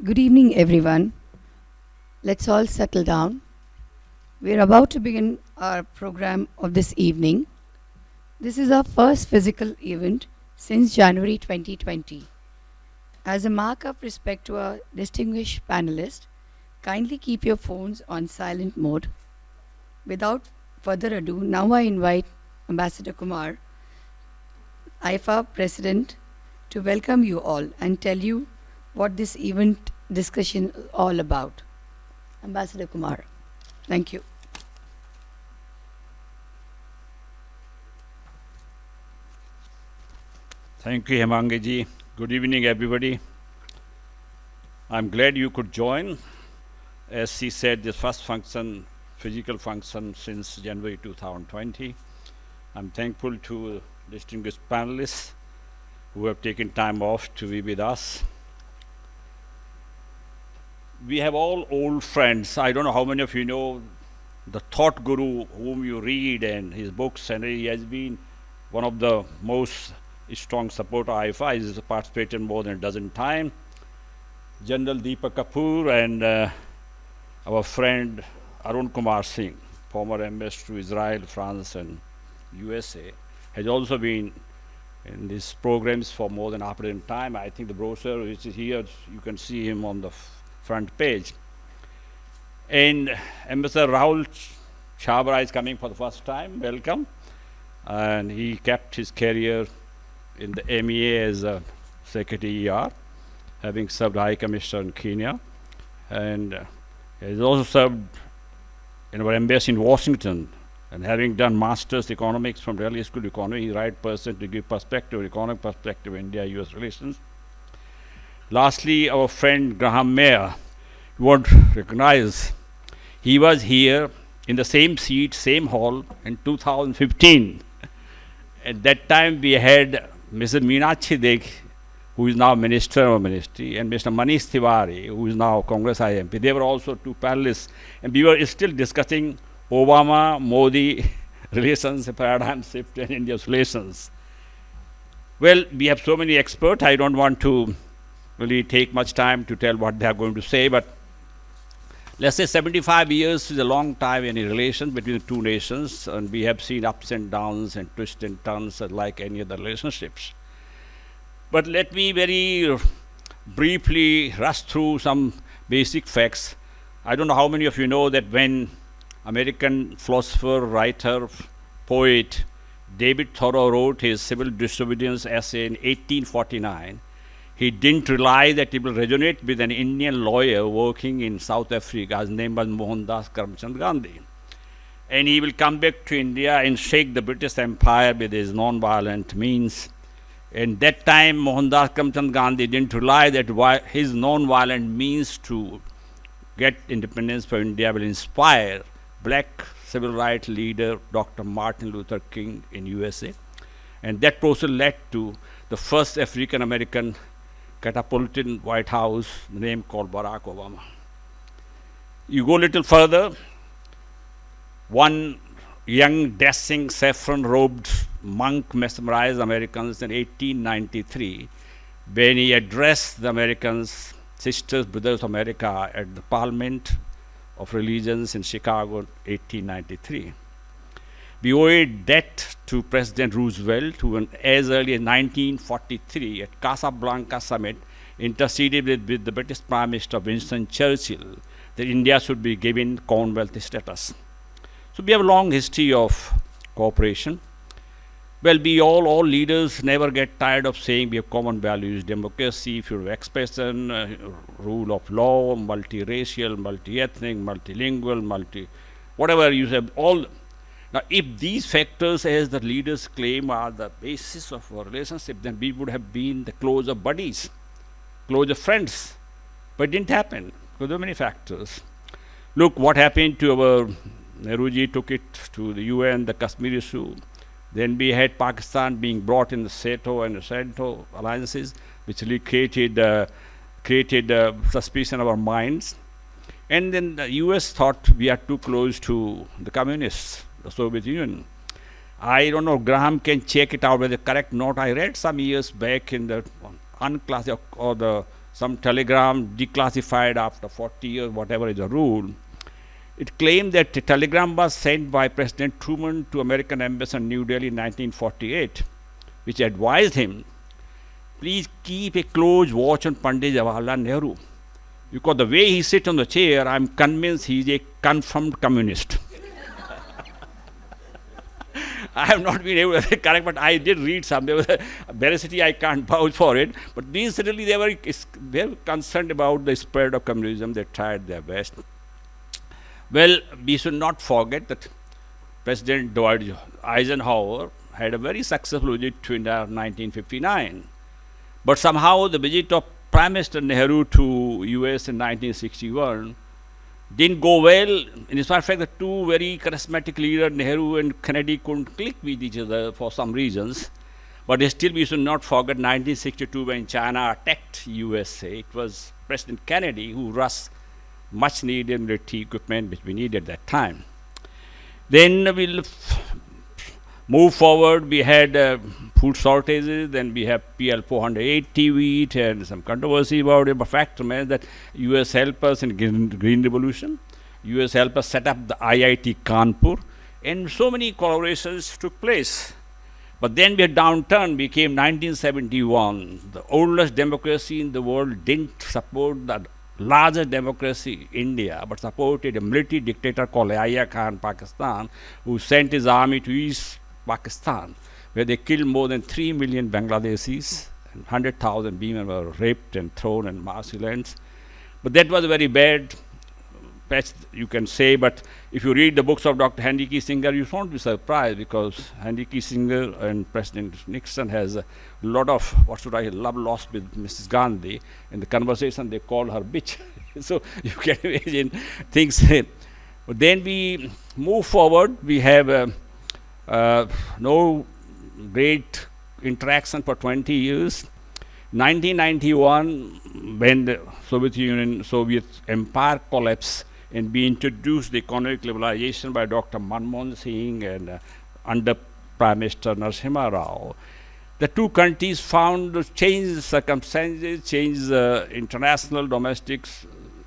Good evening, everyone. Let's all settle down. We're about to begin our program of this evening. This is our first physical event since January 2020. As a mark of respect to our distinguished panelists, kindly keep your phones on silent mode. Without further ado, now I invite Ambassador Kumar, IFA President, to welcome you all and tell you what this event discussion is all about. Ambassador Kumar, thank you. Thank you, Hemangaji. Good evening, everybody. I'm glad you could join. As she said, this first function, physical function since January 2020. I'm thankful to distinguished panelists who have taken time off to be with us. We have all old friends. I don't know how many of you know the thought guru whom you read and his books, and he has been one of the most strong supporter of IFA. He has participated more than a dozen times. General Deepak Kapoor and our friend Arun Kumar Singh, former ambassador to Israel, France, and USA, has also been in these programs for more than half a dozen time. I think the brochure which is here, you can see him on the front page. And Ambassador Raul Chavra is coming for the first time. Welcome. And he kept his career in the MEA as a Secretary ER, having served High Commissioner in Kenya. And he has also served in our embassy in Washington. And having done Master's Economics from Delhi School of Economy, he's the right person to give perspective, economic perspective, India-US relations. Lastly, our friend Graham Mayer, you won't recognize, he was here in the same seat, same hall in 2015. At that time, we had Mrs. Meenakshi Dekh, who is now Minister of Ministry, and Mr. Manish Tiwari, who is now Congress IMP. They were also two panelists, and we were still discussing Obama-Modi relations, paradigm shift, and India's relations. Well, we have so many experts. I don't want to really take much time to tell what they are going to say, but let's say 75 years is a long time in relations between the two nations, and we have seen ups and downs and twists and turns like any other relationships. But let me very briefly rush through some basic facts. I don't know how many of you know that when American philosopher, writer, poet David Thoreau wrote his civil disobedience essay in 1849, he didn't realize that it will resonate with an Indian lawyer working in South Africa. His name was Mohandas Karamchand Gandhi. And he will come back to India and shake the British Empire with his non-violent means. And that time, Mohandas Karamchand Gandhi didn't realize that his non-violent means to get independence for India will inspire black civil rights leader Dr. Martin Luther King in USA. And that process led to the first African-American catapulted in White House, the name called Barack Obama. You go a little further, one young, dashing, saffron-robed monk mesmerized Americans in 1893 when he addressed the Americans, Sisters, Brothers of America, at the Parliament of Religions in Chicago, 1893. We owe a debt to President Roosevelt, who as early as 1943 at Casablanca Summit interceded with the British Prime Minister Winston Churchill that India should be given Commonwealth status. So we have a long history of cooperation. Well, all leaders never get tired of saying we have common values: democracy, freedom of expression, rule of law, multiracial, multi-ethnic, multilingual, whatever you say, all. Now, if these factors, as the leaders claim, are the basis of our relationship, then we would have been the closer buddies, closer friends. But it didn't happen because there are many factors. Look what happened to our Nehruji, took it to the UN, the Kashmir issue. Then we had Pakistan being brought in the SATO and the SATO alliances, which really created suspicion of our minds. And then the US thought we are too close to the communists, the Soviet Union. I don't know, Graham can check it out whether correct or not. I read some years back in the unclassified or the some telegram declassified after 40 years, whatever is the rule. It claimed that the telegram was sent by President Truman to American embassy in New Delhi in 1948, which advised him, please keep a close watch on Pandit Jawaharlal Nehru. Because the way he sits on the chair, I'm convinced he's a confirmed communist. I have not been able to correct, but I did read some. There was a veracity, I can't vouch for it. But these certainly they were concerned about the spread of communism. They tried their best. Well, we should not forget that President Dwight Eisenhower had a very successful visit to India in 1959. But somehow the visit of Prime Minister Nehru to US in 1961 didn't go well. In spite of the fact that two very charismatic leaders, Nehru and Kennedy, couldn't click with each other for some reasons. But still, we should not forget 1962 when China attacked USA. It was President Kennedy who rushed much needed military equipment which we needed at that time. Then we'll move forward. We had food shortages, then we have PL 480 wheat and some controversy about it. But fact remains that US helped us in Green Revolution. US helped us set up the IIT Kanpur, and so many collaborations took place. But then we had downturn, became 1971. The oldest democracy in the world didn't support the largest democracy, India, but supported a military dictator called Yahya Khan, Pakistan, who sent his army to East Pakistan, where they killed more than 3 million Bangladeshis, and 100,000 women were raped and thrown in marshlands. But that was a very bad patch, you can say. But if you read the books of Dr. Henry Kissinger, you won't be surprised, because Henry Kissinger and President Nixon has a lot of, love lost with Mrs. Gandhi. In the conversation, they called her bitch. So you can imagine things. But then we move forward. We have no great interaction for 20 years. 1991, when the Soviet Empire collapsed, and we introduced the economic liberalization by Dr. Manmohan Singh and under Prime Minister Narasimha Rao, the two countries found changed circumstances, changed international domestic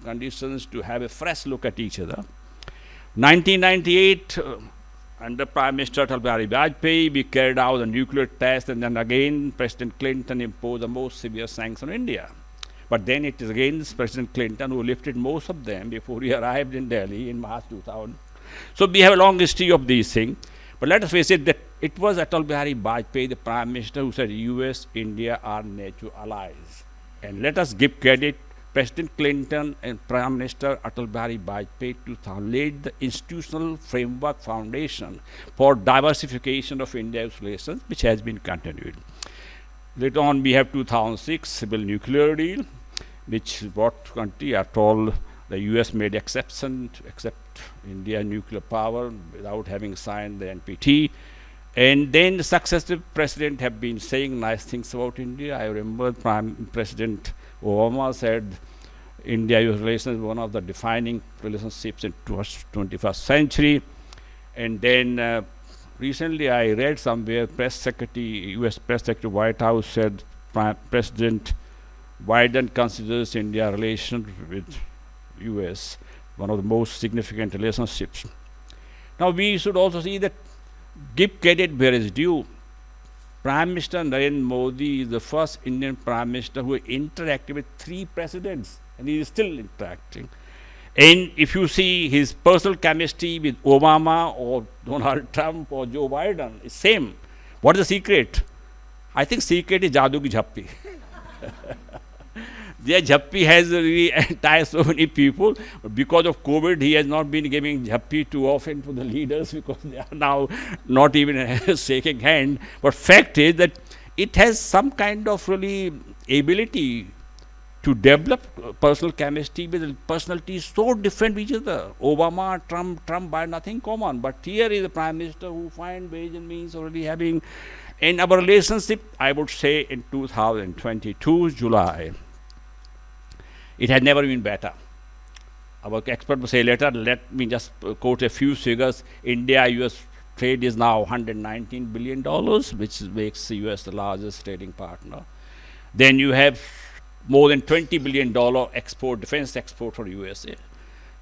conditions to have a fresh look at each other. 1998, under Prime Minister Atal Bihari Vajpayee, we carried out the nuclear test, and then again President Clinton imposed the most severe sanctions on India. But then it is again President Clinton who lifted most of them before he arrived in Delhi in March 2000. So we have a long history of these things. But let us face it, that it was Atal Bihari Vajpayee, the Prime Minister, who said US, India are natural allies. And let us give credit, President Clinton and Prime Minister Atal Bihari Vajpayee to laid the institutional framework foundation for diversification of India's relations, which has been continued. Later on, we have 2006 civil nuclear deal, which brought country, after all, the US made exception to accept India nuclear power without having signed the NPT. And then the successive presidents have been saying nice things about India. I remember President Obama said India-US relations is one of the defining relationships in 21st century. And then recently I read somewhere US Press Secretary White House said President Biden considers India relations with US one of the most significant relationships. Now we should also see that, give credit where is due. Prime Minister Narendra Modi is the first Indian Prime Minister who interacted with 3 presidents, and he is still interacting. And if you see his personal chemistry with Obama or Donald Trump or Joe Biden, it's same. What is the secret? I think secret is Jadoo ki Jhappi. Their Jhappi has really enticed so many people, but because of COVID, he has not been giving Jhappi too often to the leaders, because they are now not even shaking hand. But fact is that it has some kind of really ability to develop personal chemistry with personalities so different from each other. Obama, Trump, Biden, nothing common. But here is a Prime Minister who finds ways and means of really having, in our relationship, I would say in 2022, July, it has never been better. Our expert will say later. Let me just quote a few figures. India-US trade is now $119 billion, which makes the US the largest trading partner. Then you have more than $20 billion export, defense export for USA.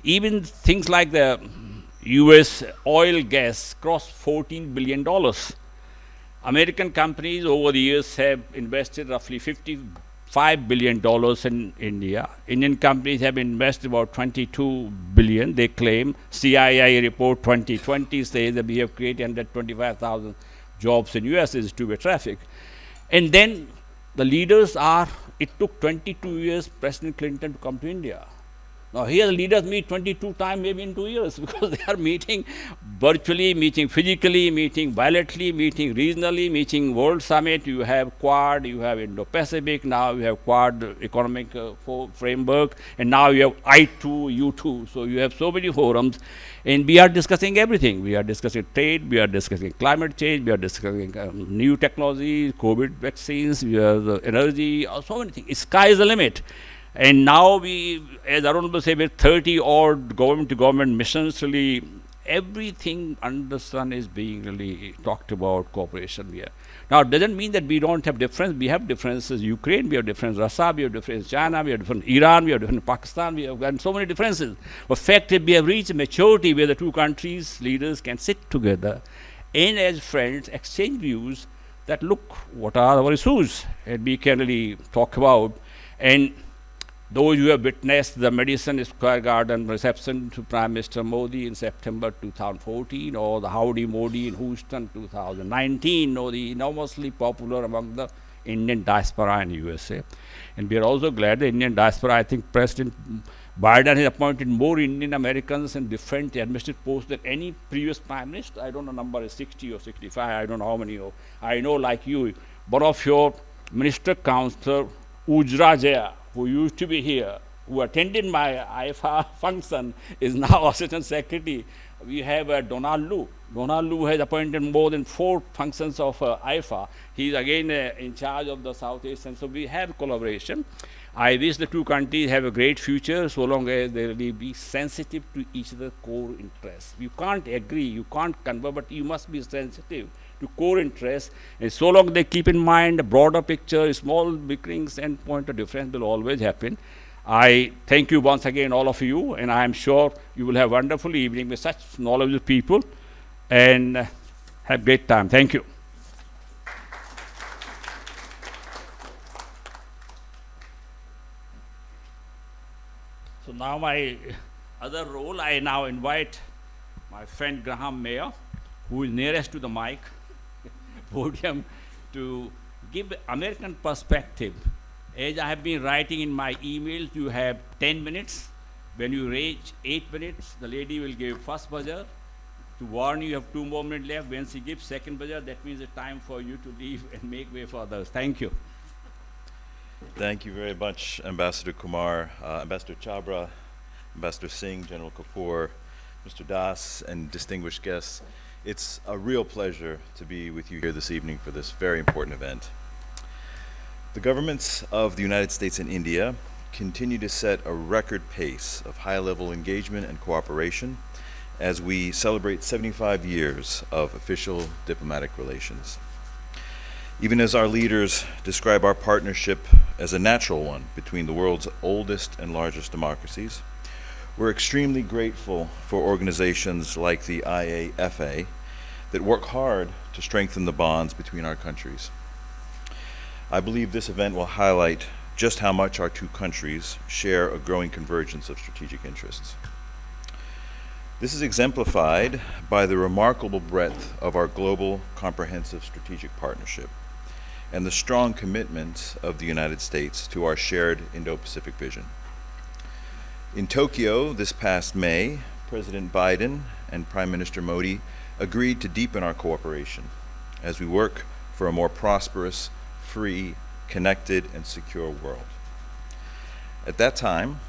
Even things like the US oil gas crossed $14 billion. American companies over the years have invested roughly $55 billion in India. Indian companies have invested about $22 billion. They claim CII report 2020 says that we have created 125,000 jobs in US is two-way traffic. And then the leaders are, it took 22 years President Clinton to come to India. Now here the leaders meet 22 times maybe in 2 years because they are meeting virtually, meeting physically, meeting bilaterally, meeting regionally, meeting World Summit. You have Quad, you have Indo-Pacific, now you have Quad economic framework, and now you have I2, U2. So you have so many forums, and we are discussing everything. We are discussing trade, we are discussing climate change, we are discussing new technologies, COVID vaccines, we have energy, so many things. Sky is the limit. And now we, as Arun say, with 30 odd government-to-government missions, really everything under the sun is being really talked about, cooperation here. Now, it doesn't mean that we don't have difference. We have differences. Ukraine, we have difference. Russia, we have difference. China, we have different. Iran, we have different. Pakistan, we have got so many differences. But fact is, we have reached a maturity where the two countries' leaders can sit together and as friends exchange views that look, what are our issues? And we can really talk about. And those who have witnessed the Madison Square Garden reception to Prime Minister Modi in September 2014, or the Howdy Modi in Houston 2019, know the enormously popular among the Indian diaspora in USA. And we are also glad the Indian diaspora, I think President Biden has appointed more Indian Americans in different administrative posts than any previous Prime Minister. I don't know, number is 60 or 65, I don't know how many. I know, like you, one of your Minister Counselor, Ujra Jaya, who used to be here, who attended my IFA function, is now Assistant Secretary. We have Donald Lu. Donald Lu has appointed more than 4 functions of IFA. He is again in charge of the South Asian. So we have collaboration. I wish the two countries have a great future so long as they really be sensitive to each other's core interests. You can't agree, you can't convert, but you must be sensitive to core interests. And so long they keep in mind the broader picture, small bickerings and point of difference will always happen. I thank you once again, all of you, and I am sure you will have a wonderful evening with such knowledgeable people and have great time. Thank you. So now my other role, I now invite my friend Graham Mayer, who is nearest to the mic, podium, to give American perspective. As I have been writing in my emails, you have 10 minutes. When you reach 8 minutes, the lady will give first buzzer. To warn you, you have 2 more minutes left. When she gives second buzzer, that means it's time for you to leave and make way for others. Thank you. Thank you very much, Ambassador Kumar, Ambassador Chavra, Ambassador Singh, General Kapoor, Mr. Das, and distinguished guests. It's a real pleasure to be with you here this evening for this very important event. The governments of the United States and India continue to set a record pace of high-level engagement and cooperation as we celebrate 75 years of official diplomatic relations. Even as our leaders describe our partnership as a natural one between the world's oldest and largest democracies, we're extremely grateful for organizations like the IAFA that work hard to strengthen the bonds between our countries. I believe this event will highlight just how much our two countries share a growing convergence of strategic interests. This is exemplified by the remarkable breadth of our global comprehensive strategic partnership and the strong commitment of the United States to our shared Indo-Pacific vision. In Tokyo this past May, President Biden and Prime Minister Modi agreed to deepen our cooperation as we work for a more prosperous, free, connected, and secure world. At that time,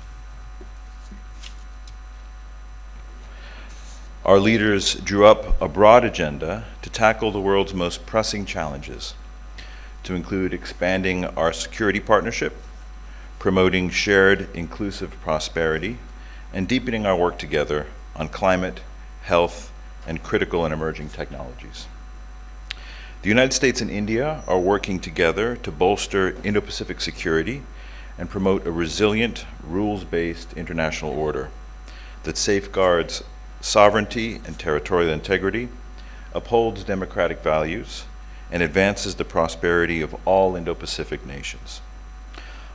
our leaders drew up a broad agenda to tackle the world's most pressing challenges, to include expanding our security partnership, promoting shared inclusive prosperity, and deepening our work together on climate, health, and critical and emerging technologies. The United States and India are working together to bolster Indo-Pacific security and promote a resilient, rules-based international order that safeguards sovereignty and territorial integrity, upholds democratic values, and advances the prosperity of all Indo-Pacific nations.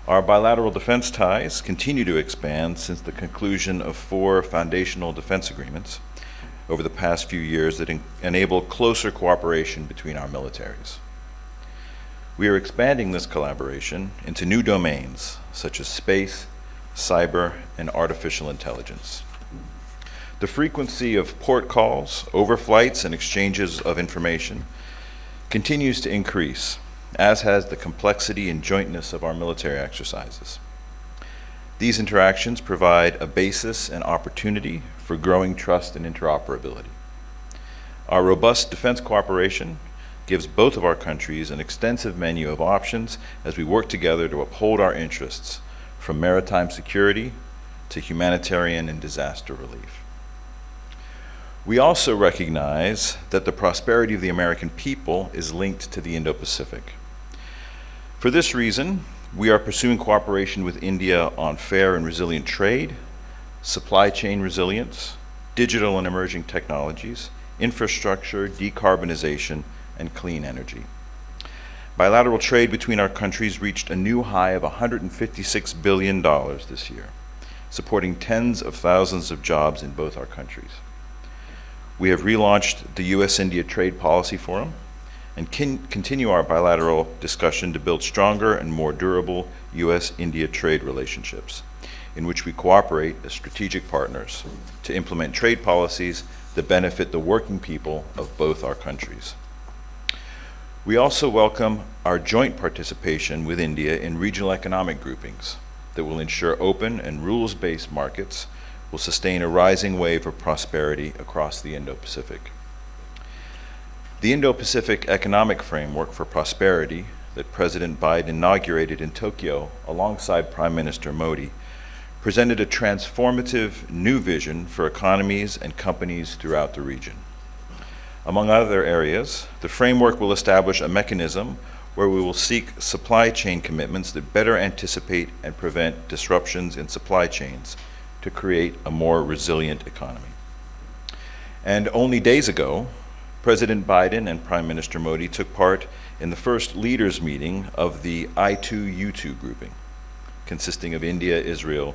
Our bilateral defense ties continue to expand since the conclusion of 4 foundational defense agreements over the past few years that enable closer cooperation between our militaries. We are expanding this collaboration into new domains such as space, cyber, and artificial intelligence. The frequency of port calls, overflights, and exchanges of information continues to increase, as has the complexity and jointness of our military exercises. These interactions provide a basis and opportunity for growing trust and interoperability. Our robust defense cooperation gives both of our countries an extensive menu of options as we work together to uphold our interests, from maritime security to humanitarian and disaster relief. We also recognize that the prosperity of the American people is linked to the Indo-Pacific. For this reason, we are pursuing cooperation with India on fair and resilient trade, supply chain resilience, digital and emerging technologies, infrastructure, decarbonization, and clean energy. Bilateral trade between our countries reached a new high of $156 billion this year, supporting tens of thousands of jobs in both our countries. We have relaunched the U.S.-India Trade Policy Forum and continue our bilateral discussion to build stronger and more durable U.S.-India trade relationships, in which we cooperate as strategic partners to implement trade policies that benefit the working people of both our countries. We also welcome our joint participation with India in regional economic groupings that will ensure open and rules-based markets will sustain a rising wave of prosperity across the Indo-Pacific. The Indo-Pacific Economic Framework for Prosperity that President Biden inaugurated in Tokyo alongside Prime Minister Modi presented a transformative new vision for economies and companies throughout the region. Among other areas, the framework will establish a mechanism where we will seek supply chain commitments that better anticipate and prevent disruptions in supply chains to create a more resilient economy. And only days ago, President Biden and Prime Minister Modi took part in the first leaders' meeting of the I2U2 grouping, consisting of India, Israel,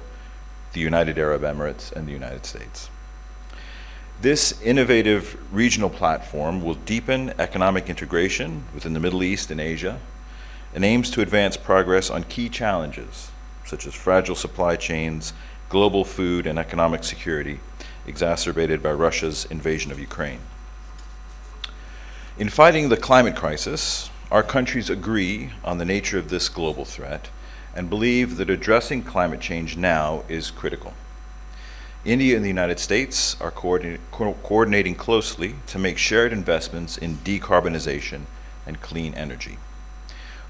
the United Arab Emirates, and the United States. This innovative regional platform will deepen economic integration within the Middle East and Asia and aims to advance progress on key challenges such as fragile supply chains, global food and economic security exacerbated by Russia's invasion of Ukraine. In fighting the climate crisis, our countries agree on the nature of this global threat and believe that addressing climate change now is critical. India and the United States are coordinating closely to make shared investments in decarbonization and clean energy.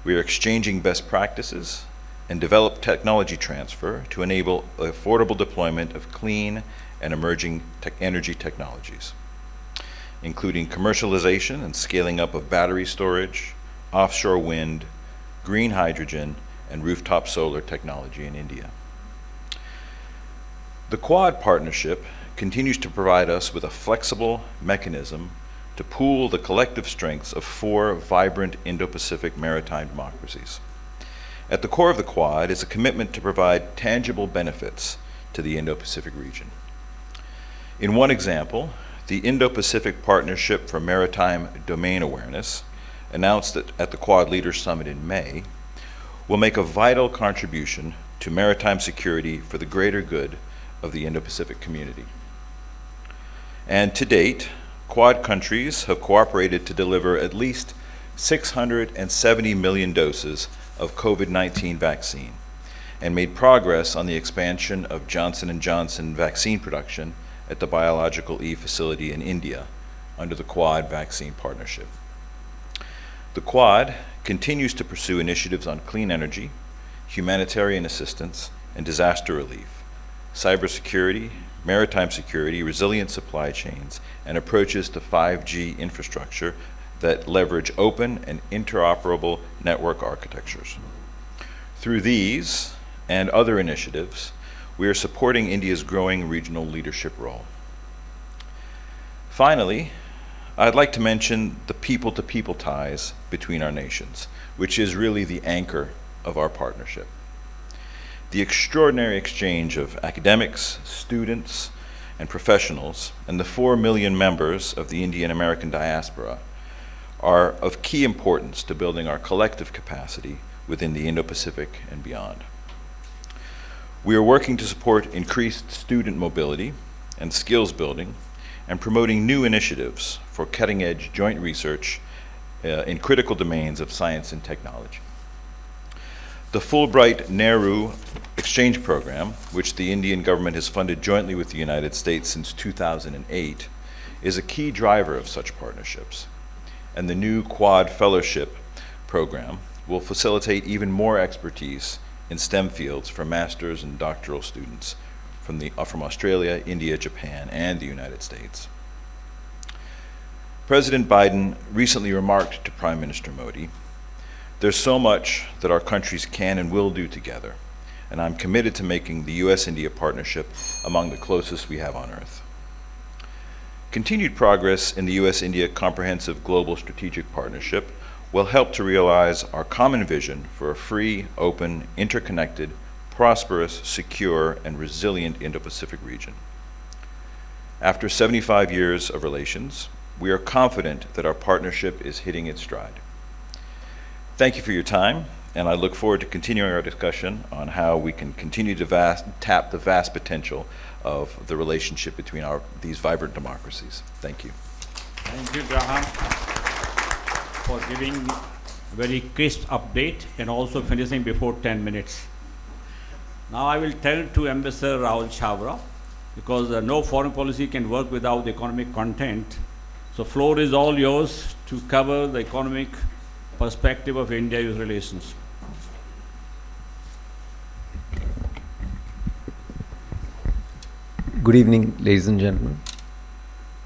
We are exchanging best practices and develop technology transfer to enable affordable deployment of clean and emerging energy technologies, including commercialization and scaling up of battery storage, offshore wind, green hydrogen, and rooftop solar technology in India. The Quad partnership continues to provide us with a flexible mechanism to pool the collective strengths of 4 vibrant Indo-Pacific maritime democracies. At the core of the Quad is a commitment to provide tangible benefits to the Indo-Pacific region. In one example, the Indo-Pacific Partnership for Maritime Domain Awareness, announced at the Quad Leaders Summit in May, will make a vital contribution to maritime security for the greater good of the Indo-Pacific community. And to date, Quad countries have cooperated to deliver at least 670 million doses of COVID-19 vaccine and made progress on the expansion of Johnson & Johnson vaccine production at the Biological E facility in India under the Quad Vaccine Partnership. The Quad continues to pursue initiatives on clean energy, humanitarian assistance, and disaster relief, cybersecurity, maritime security, resilient supply chains, and approaches to 5G infrastructure that leverage open and interoperable network architectures. Through these and other initiatives, we are supporting India's growing regional leadership role. Finally, I'd like to mention the people-to-people ties between our nations, which is really the anchor of our partnership. The extraordinary exchange of academics, students, and professionals, and the 4 million members of the Indian American diaspora are of key importance to building our collective capacity within the Indo-Pacific and beyond. We are working to support increased student mobility and skills building and promoting new initiatives for cutting-edge joint research in critical domains of science and technology. The Fulbright Nehru exchange program, which the Indian government has funded jointly with the United States since 2008, is a key driver of such partnerships. And the new Quad Fellowship program will facilitate even more expertise in STEM fields for master's and doctoral students from Australia, India, Japan, and the United States. President Biden recently remarked to Prime Minister Modi, "There's so much that our countries can and will do together, and I'm committed to making the US-India partnership among the closest we have on earth." Continued progress in the US-India Comprehensive Global Strategic Partnership will help to realize our common vision for a free, open, interconnected, prosperous, secure, and resilient Indo-Pacific region. After 75 years of relations, we are confident that our partnership is hitting its stride. Thank you for your time, and I look forward to continuing our discussion on how we can continue to tap the vast potential of the relationship between these vibrant democracies. Thank you. Thank you, Graham, for giving a very crisp update and also finishing before 10 minutes. Now I will turn to Ambassador Raul Chavra, because no foreign policy can work without economic content. So floor is all yours to cover the economic perspective of India-US relations. Good evening, ladies and gentlemen.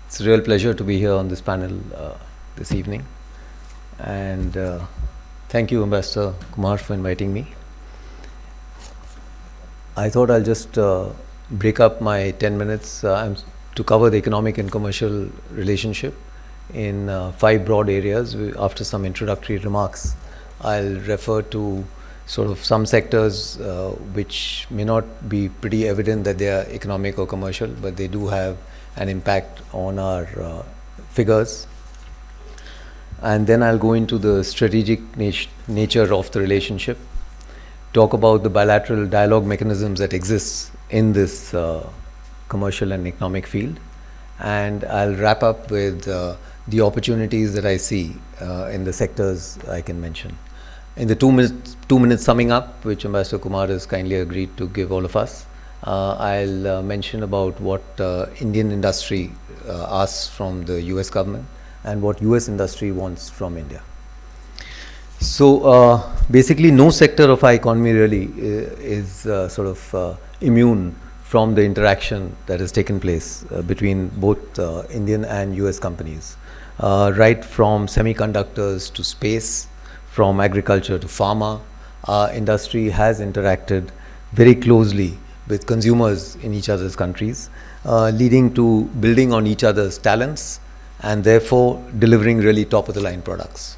It's a real pleasure to be here on this panel this evening. And thank you, Ambassador Kumar, for inviting me. I thought I'll just break up my 10 minutes to cover the economic and commercial relationship in 5 broad areas. After some introductory remarks, I'll refer to sort of some sectors which may not be pretty evident that they are economic or commercial, but they do have an impact on our figures. And then I'll go into the strategic nature of the relationship, talk about the bilateral dialogue mechanisms that exist in this commercial and economic field, and I'll wrap up with the opportunities that I see in the sectors I can mention. In the 2 minutes summing up, which Ambassador Kumar has kindly agreed to give all of us, I'll mention about what Indian industry asks from the US government and what US industry wants from India. So basically no sector of our economy really is sort of immune from the interaction that has taken place between both Indian and US companies. Right from semiconductors to space, from agriculture to pharma, our industry has interacted very closely with consumers in each other's countries, leading to building on each other's talents and therefore delivering really top of the line products.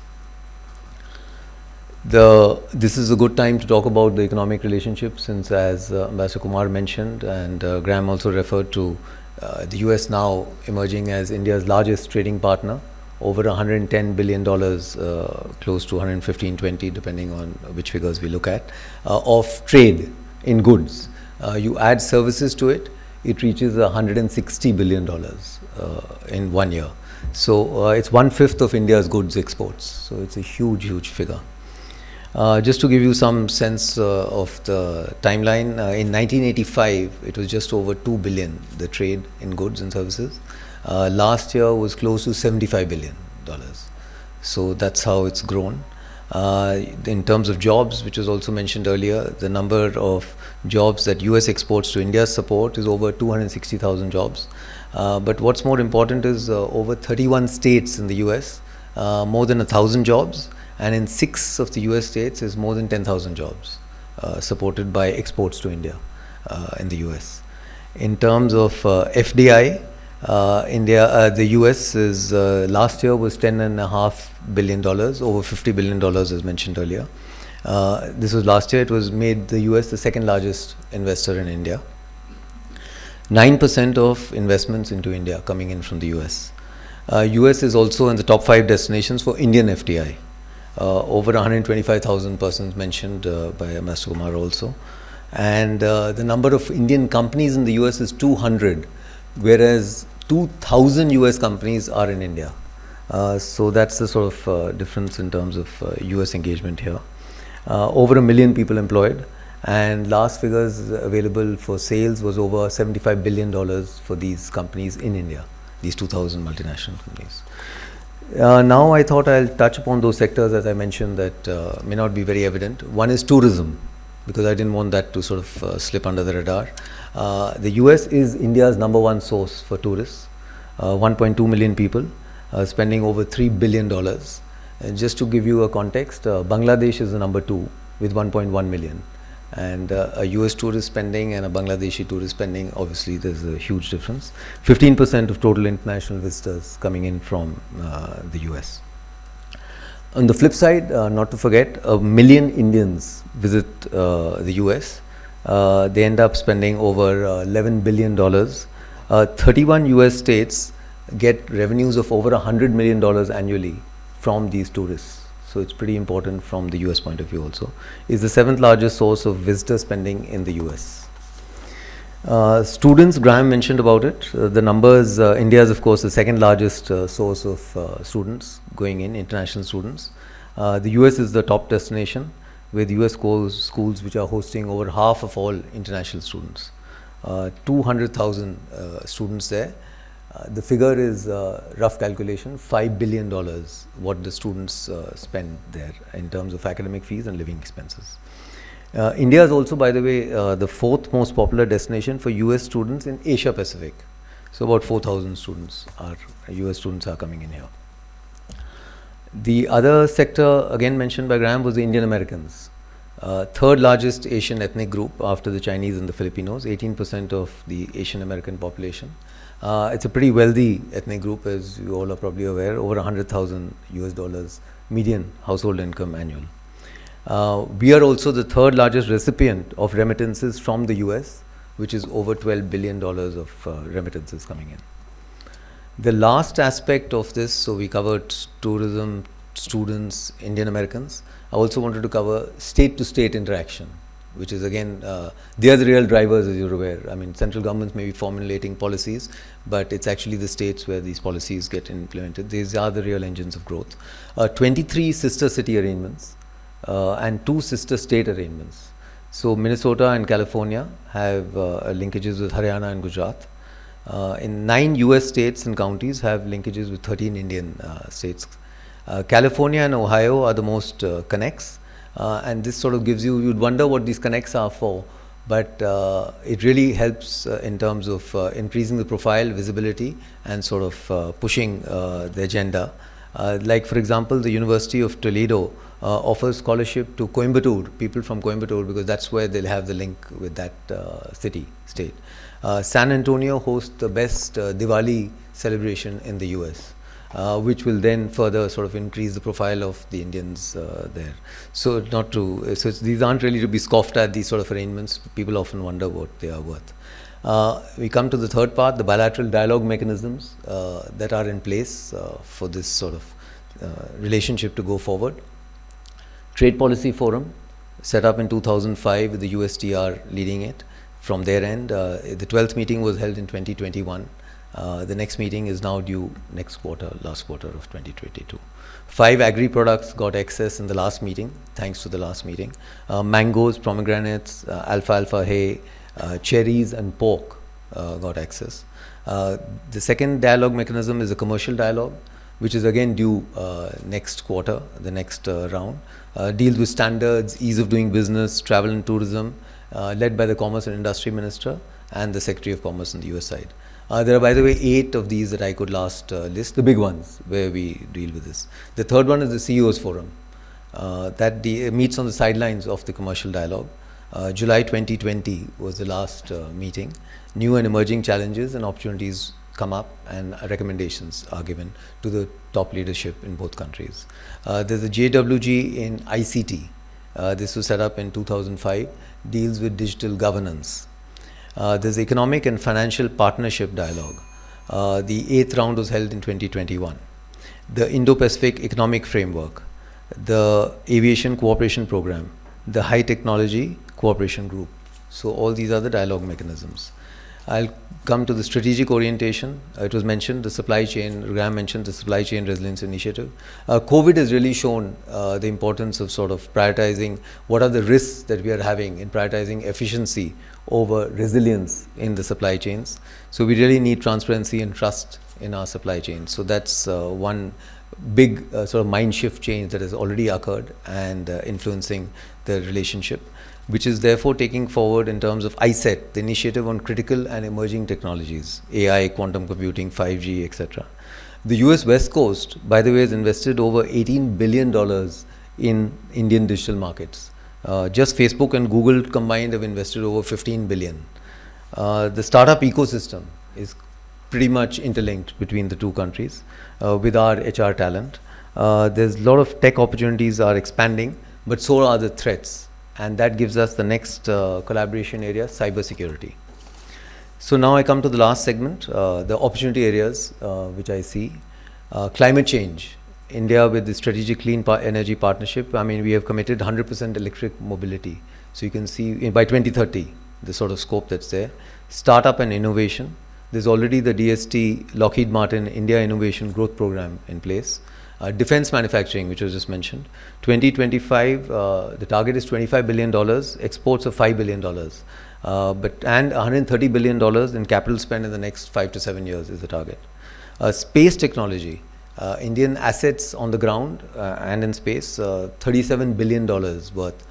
This is a good time to talk about the economic relationship, since as Ambassador Kumar mentioned and Graham also referred to, the US now emerging as India's largest trading partner, over $110 billion, close to 115-20 depending on which figures we look at, of trade in goods. You add services to it, it reaches $160 billion in 1 year. So it's 1/5 of India's goods exports. So it's a huge, huge figure. Just to give you some sense of the timeline, in 1985 it was just over 2 billion, the trade in goods and services. Last year was close to $75 billion. So that's how it's grown. In terms of jobs, which was also mentioned earlier, the number of jobs that US exports to India's support is over 260,000 jobs. But what's more important is over 31 states in the US, more than 1,000 jobs, and in 6 of the US states is more than 10,000 jobs. supported by exports to India in the US. In terms of FDI, the US is last year was $10.5 billion, over $50 billion as mentioned earlier. This was last year. It was made the US the second largest investor in India. 9% of investments into India coming in from the US. US is also in the top 5 destinations for Indian FDI. Over 125,000 persons mentioned by Mr. Kumar also. And the number of Indian companies in the US is 200, whereas 2,000 US companies are in India. So that's the sort of difference in terms of US engagement here. Over 1 million people employed, and last figures available for sales was over $75 billion for these companies in India, these 2,000 multinational companies. Now I thought I'll touch upon those sectors, as I mentioned, that may not be very evident. One is tourism, because I didn't want that to sort of slip under the radar. The US is India's #1 source for tourists, 1.2 million people, spending over $3 billion. And just to give you a context, Bangladesh is the #2 with 1.1 million. And a US tourist spending and a Bangladeshi tourist spending, obviously there's a huge difference. 15% of total international visitors coming in from the US. On the flip side, not to forget, 1 million Indians visit the US. They end up spending over $11 billion. 31 US states get revenues of over $100 million annually from these tourists. So it's pretty important from the US point of view also. It's the 7th largest source of visitor spending in the US. Students, Graham mentioned about it. The numbers, India is of course the 2nd largest source of students going in, international students. The US is the top destination, with US schools which are hosting over half of all international students. 200,000 students there. The figure is rough calculation, $5 billion what the students spend there in terms of academic fees and living expenses. India is also, by the way, the 4th most popular destination for US students in Asia Pacific. So about 4,000 students are US students are coming in here. The other sector again mentioned by Graham was the Indian Americans. 3rd largest Asian ethnic group after the Chinese and the Filipinos, 18% of the Asian American population. It's a pretty wealthy ethnic group, as you all are probably aware, over $100,000 median household income annual. We are also the 3rd largest recipient of remittances from the US, which is over $12 billion of remittances coming in. The last aspect of this, so we covered tourism, students, Indian Americans. I also wanted to cover state-to-state interaction, which is again, they are the real drivers, as you're aware. I mean, central governments may be formulating policies, but it's actually the states where these policies get implemented. These are the real engines of growth. 23 sister city arrangements and 2 sister state arrangements. So Minnesota and California have linkages with Haryana and Gujarat. In 9 US states and counties have linkages with 13 Indian states. California and Ohio are the most connects. And this sort of gives you, you'd wonder what these connects are for, but it really helps in terms of increasing the profile, visibility, and sort of pushing the agenda. Like for example, the University of Toledo offers scholarship to Coimbatore, people from Coimbatore, because that's where they'll have the link with that state. San Antonio hosts the best Diwali celebration in the US. Which will then further sort of increase the profile of the Indians there. So these aren't really to be scoffed at, these sort of arrangements. People often wonder what they are worth. We come to the third part, the bilateral dialogue mechanisms that are in place for this sort of relationship to go forward. Trade Policy Forum, set up in 2005 with the USTR leading it from their end. The 12th meeting was held in 2021. The next meeting is now due next quarter, last quarter of 2022. 5 agri products got access in the last meeting, thanks to the last meeting. Mangoes, pomegranates, alfalfa hay, cherries and pork got access. The second dialogue mechanism is a commercial dialogue, which is again due next quarter, the next round. Deals with standards, ease of doing business, travel and tourism, led by the Commerce and Industry Minister and the Secretary of Commerce on the US side. There are, by the way, 8 of these that I could last list, the big ones where we deal with this. The third one is the CEO's Forum that meets on the sidelines of the commercial dialogue. July 2020 was the last meeting. New and emerging challenges and opportunities come up, and recommendations are given to the top leadership in both countries. There's a JWG in ICT. This was set up in 2005, deals with digital governance. There's economic and financial partnership dialogue. The 8th round was held in 2021. The Indo-Pacific Economic Framework, the Aviation Cooperation Program, the High Technology Cooperation Group. So all these are the dialogue mechanisms. I'll come to the strategic orientation. It was mentioned, the supply chain, Graham mentioned the supply chain resilience initiative. COVID has really shown the importance of sort of prioritizing what are the risks that we are having in prioritizing efficiency over resilience in the supply chains. So we really need transparency and trust in our supply chain. So that's one big sort of mind shift change that has already occurred and influencing the relationship, which is therefore taking forward in terms of ISET, the initiative on critical and emerging technologies, AI, quantum computing, 5G, etc. The US West Coast, by the way, has invested over $18 billion in Indian digital markets. Just Facebook and Google combined have invested over 15 billion. The startup ecosystem is pretty much interlinked between the two countries with our HR talent. There's a lot of tech opportunities are expanding, but so are the threats. And that gives us the next collaboration area, cybersecurity. So now I come to the last segment, the opportunity areas which I see. Climate change. India with the Strategic Clean Energy Partnership, I mean, we have committed 100% electric mobility. So you can see by 2030, the sort of scope that's there. Startup and innovation. There's already the DST Lockheed Martin India Innovation Growth Program in place. Defense manufacturing, which was just mentioned. 2025, the target is $25 billion, exports of $5 billion. And $130 billion in capital spend in the next 5 to 7 years is the target. Space technology. Indian assets on the ground and in space, $37 billion worth.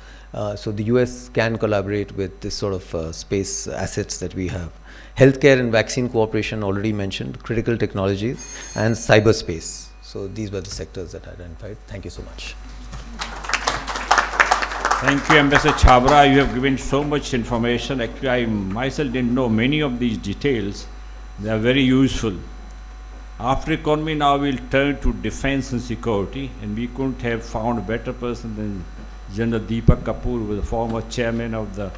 So the US can collaborate with this sort of space assets that we have. Healthcare and vaccine cooperation already mentioned, critical technologies, and cyberspace. So these were the sectors that I identified. Thank you so much. Thank you, Ambassador Chavra. You have given so much information. Actually, I myself didn't know many of these details. They are very useful. After economy, now we'll turn to defense and security, and we couldn't have found a better person than General Deepak Kapoor, who was the former chairman of the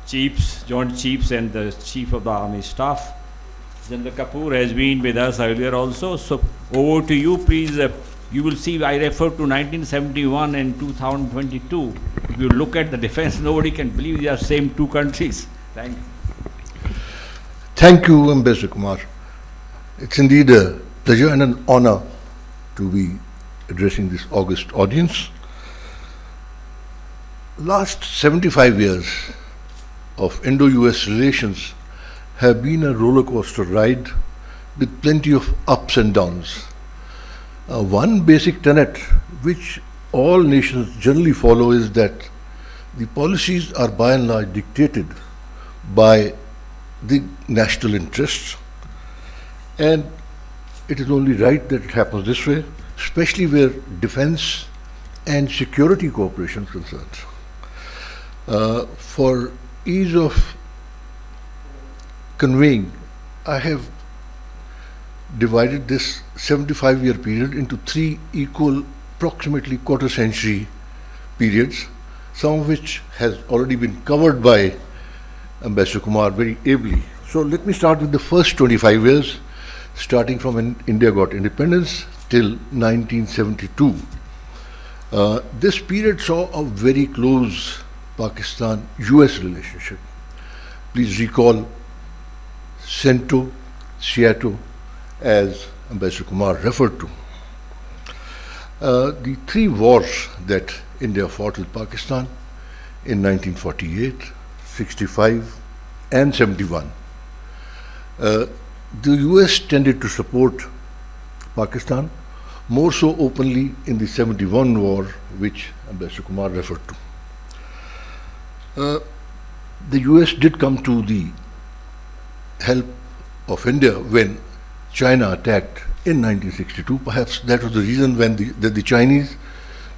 Joint Chiefs and the Chief of the Army Staff. General Kapoor has been with us earlier also, so over to you, please. You will see I refer to 1971 and 2022. If you look at the defense, nobody can believe they are same two countries. Thank you. Thank you, Ambassador Kumar. It's indeed a pleasure and an honor to be addressing this august audience. Last 75 years of Indo-US relations have been a roller coaster ride with plenty of ups and downs. One basic tenet which all nations generally follow is that the policies are by and large dictated by the national interests, and it is only right that it happens this way, especially where defense and security cooperation is concerned. For ease of conveying, I have divided this 75-year period into three equal, approximately quarter-century periods, some of which has already been covered by Ambassador Kumar very ably. So let me start with the first 25 years, starting from when India got independence till 1972. This period saw a very close Pakistan-US relationship. Please recall CENTO, SEATO, as Ambassador Kumar referred to. The three wars that India fought with Pakistan in 1948, 65, and 71. The US tended to support Pakistan more so openly in the 71 war, which Ambassador Kumar referred to. The US did come to the help of India when China attacked in 1962. Perhaps that was the reason when the Chinese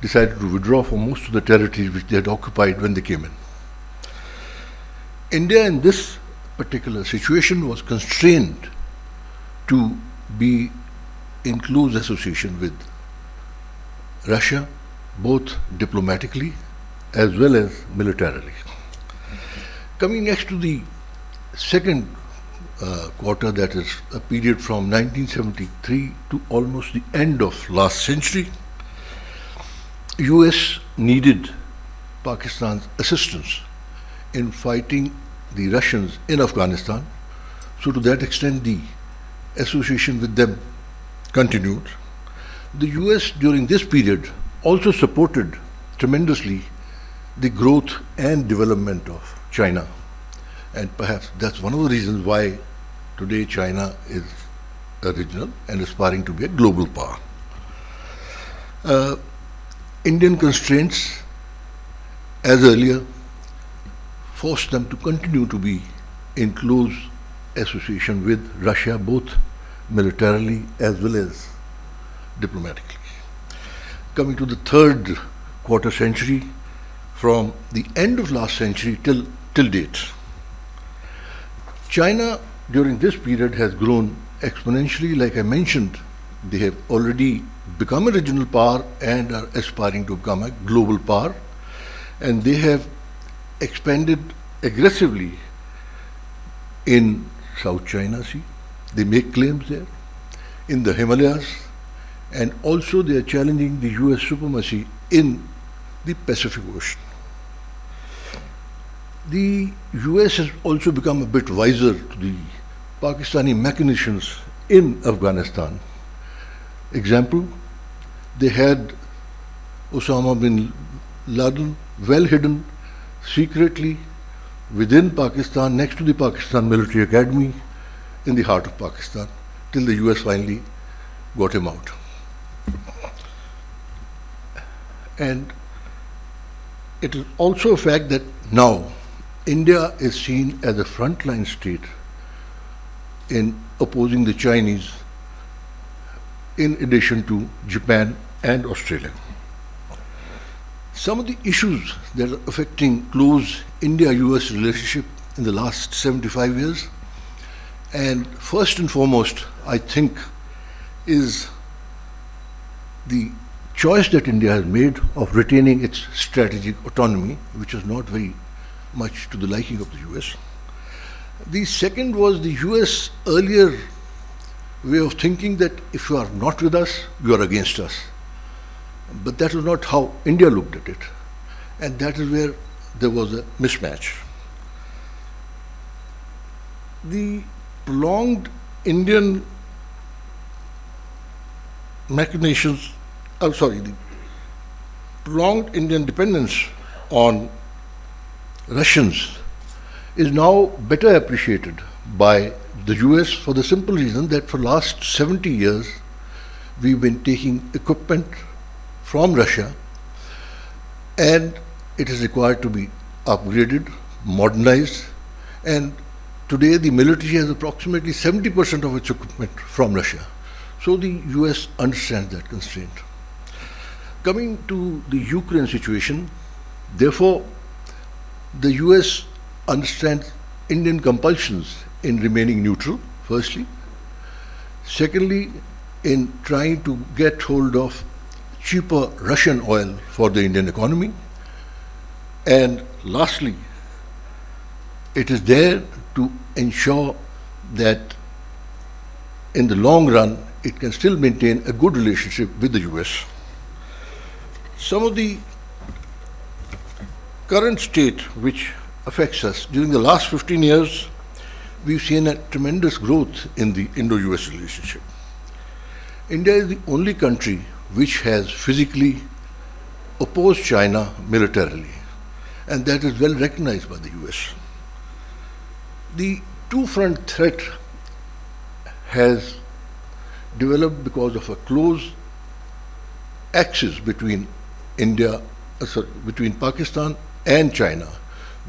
decided to withdraw from most of the territories which they had occupied when they came in. India in this particular situation was constrained to be in close association with Russia, both diplomatically as well as militarily. Coming next to the second quarter, that is a period from 1973 to almost the end of last century, US needed Pakistan's assistance in fighting the Russians in Afghanistan. So to that extent, the association with them continued. The US during this period also supported tremendously the growth and development of China. And perhaps that's one of the reasons why today China is a regional and aspiring to be a global power. Indian constraints, as earlier, forced them to continue to be in close association with Russia, both militarily as well as diplomatically. Coming to the third quarter century, from the end of last century till date, China during this period has grown exponentially. Like I mentioned, they have already become a regional power and are aspiring to become a global power, and they have expanded aggressively in South China Sea. They make claims there, in the Himalayas, and also they are challenging the US supremacy in the Pacific Ocean. The US has also become a bit wiser to the Pakistani machinations in Afghanistan. Example, they had Osama bin Laden well hidden secretly within Pakistan, next to the Pakistan Military Academy in the heart of Pakistan, till the US finally got him out. And it is also a fact that now India is seen as a frontline state in opposing the Chinese, in addition to Japan and Australia. Some of the issues that are affecting close India-US relationship in the last 75 years, and first and foremost, I think, is the choice that India has made of retaining its strategic autonomy, which is not very much to the liking of the US. The second was the US earlier way of thinking that if you are not with us, you are against us. But that was not how India looked at it. And that is where there was a mismatch. The prolonged Indian machinations, the prolonged Indian dependence on Russians is now better appreciated by the US for the simple reason that for the last 70 years we've been taking equipment from Russia, and it is required to be upgraded, modernized, and today the military has approximately 70% of its equipment from Russia. So the US understands that constraint. Coming to the Ukraine situation, therefore, the US understands Indian compulsions in remaining neutral, firstly. Secondly, in trying to get hold of cheaper Russian oil for the Indian economy. And lastly, it is there to ensure that in the long run, it can still maintain a good relationship with the US. Some of the current state which affects us, during the last 15 years, we've seen a tremendous growth in the Indo-US relationship. India is the only country which has physically opposed China militarily, and that is well recognized by the US. The two-front threat has developed because of a close axis between between Pakistan and China,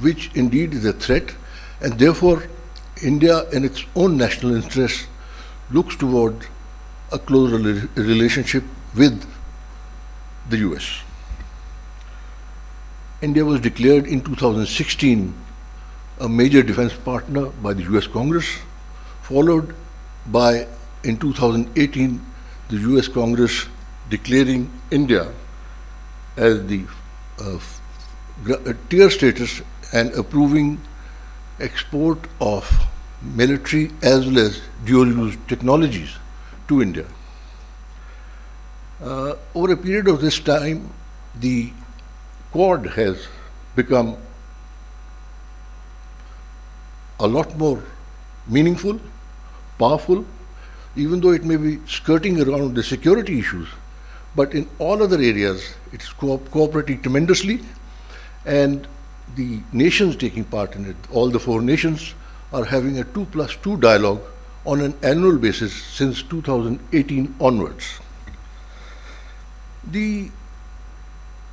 which indeed is a threat, and therefore India, in its own national interest, looks toward a closer relationship with the US. India was declared in 2016 a major defense partner by the US Congress, followed by, in 2018, the US Congress declaring India as the tier status and approving export of military as well as dual-use technologies to India. Over a period of this time, the Quad has become a lot more meaningful, powerful, even though it may be skirting around the security issues, but in all other areas it is cooperating tremendously, and the nations taking part in it, all the 4 nations, are having a 2+2 dialogue on an annual basis since 2018 onwards. The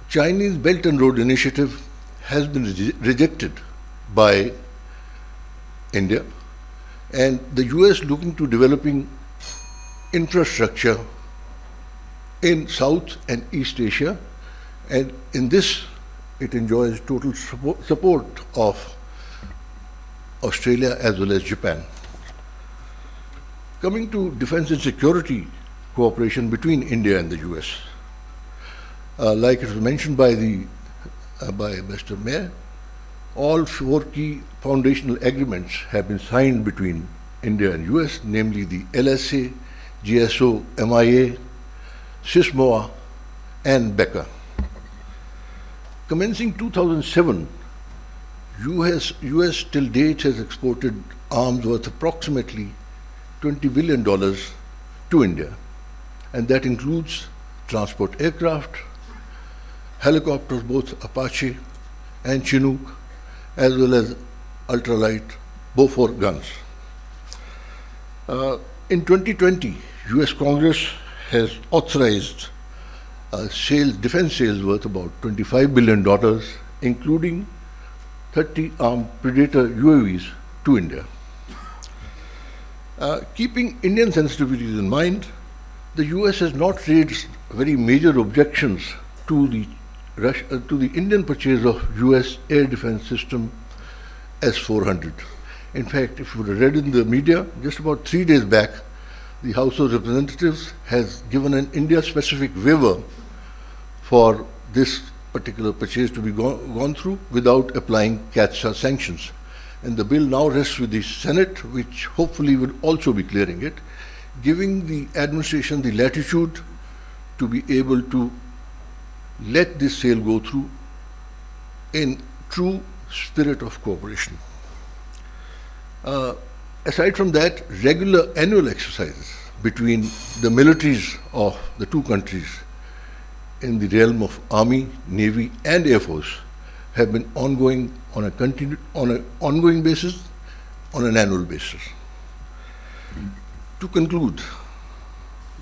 Chinese Belt and Road Initiative has been rejected by India, and the US looking to developing infrastructure in South and East Asia, and in this it enjoys total support of Australia as well as Japan. Coming to defense and security cooperation between India and the US, like it was mentioned by Mr. Mayor, all 4 key foundational agreements have been signed between India and US, namely the LSA, GSO, MIA, SISMOA, and BECA. Commencing 2007, US till date has exported arms worth approximately $20 billion to India, and that includes transport aircraft, helicopters, both Apache and Chinook, as well as ultralight Bofors guns. In 2020, US Congress has authorized defense sales worth about $25 billion, including 30 armed Predator UAVs to India. Keeping Indian sensitivities in mind, the US has not raised very major objections to the Indian purchase of US air defense system S-400. In fact, if you would have read in the media, just about 3 days back, the House of Representatives has given an India-specific waiver for this particular purchase to be gone through without applying CAATSA sanctions. And the bill now rests with the Senate, which hopefully will also be clearing it, giving the administration the latitude to be able to let this sale go through in true spirit of cooperation. Aside from that, regular annual exercises between the militaries of the 2 countries in the realm of Army, Navy, and Air Force have been ongoing on an ongoing basis, on an annual basis. To conclude,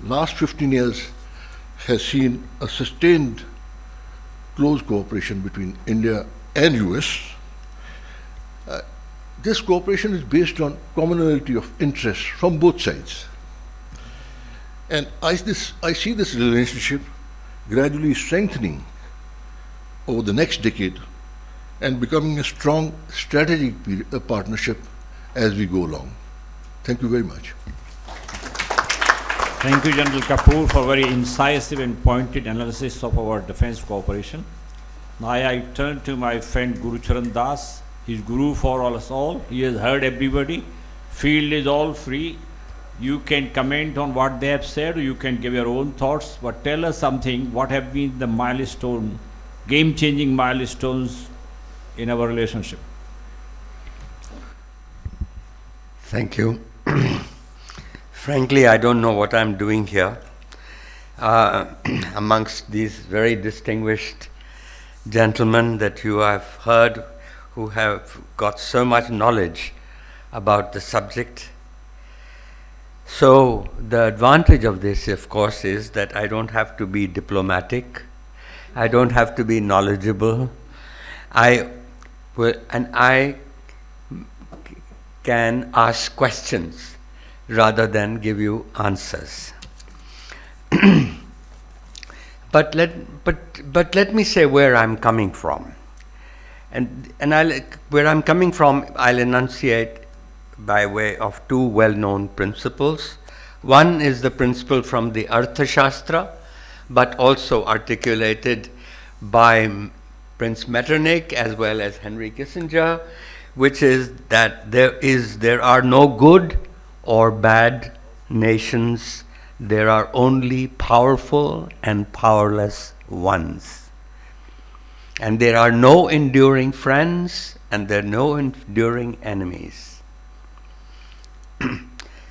last 15 years has seen a sustained close cooperation between India and US. This cooperation is based on commonality of interests from both sides. And I see this relationship gradually strengthening over the next decade and becoming a strong strategic partnership as we go along. Thank you very much. Thank you, General Kapoor, for very incisive and pointed analysis of our defense cooperation. Now I turn to my friend Guru Charan Das. He's Guru for all us all. He has heard everybody. Field is all free. You can comment on what they have said, or you can give your own thoughts, but tell us something, what have been the milestone, game-changing milestones in our relationship? Thank you. Frankly, I don't know what I'm doing here amongst these very distinguished gentlemen that you have heard, who have got so much knowledge about the subject. So the advantage of this, of course, is that I don't have to be diplomatic, I don't have to be knowledgeable, I can ask questions rather than give you answers. But let me say where I'm coming from. And where I'm coming from, I'll enunciate by way of two well-known principles. One is the principle from the Arthashastra, but also articulated by Prince Metternich as well as Henry Kissinger, which is that there are no good or bad nations, there are only powerful and powerless ones. And there are no enduring friends, and there are no enduring enemies.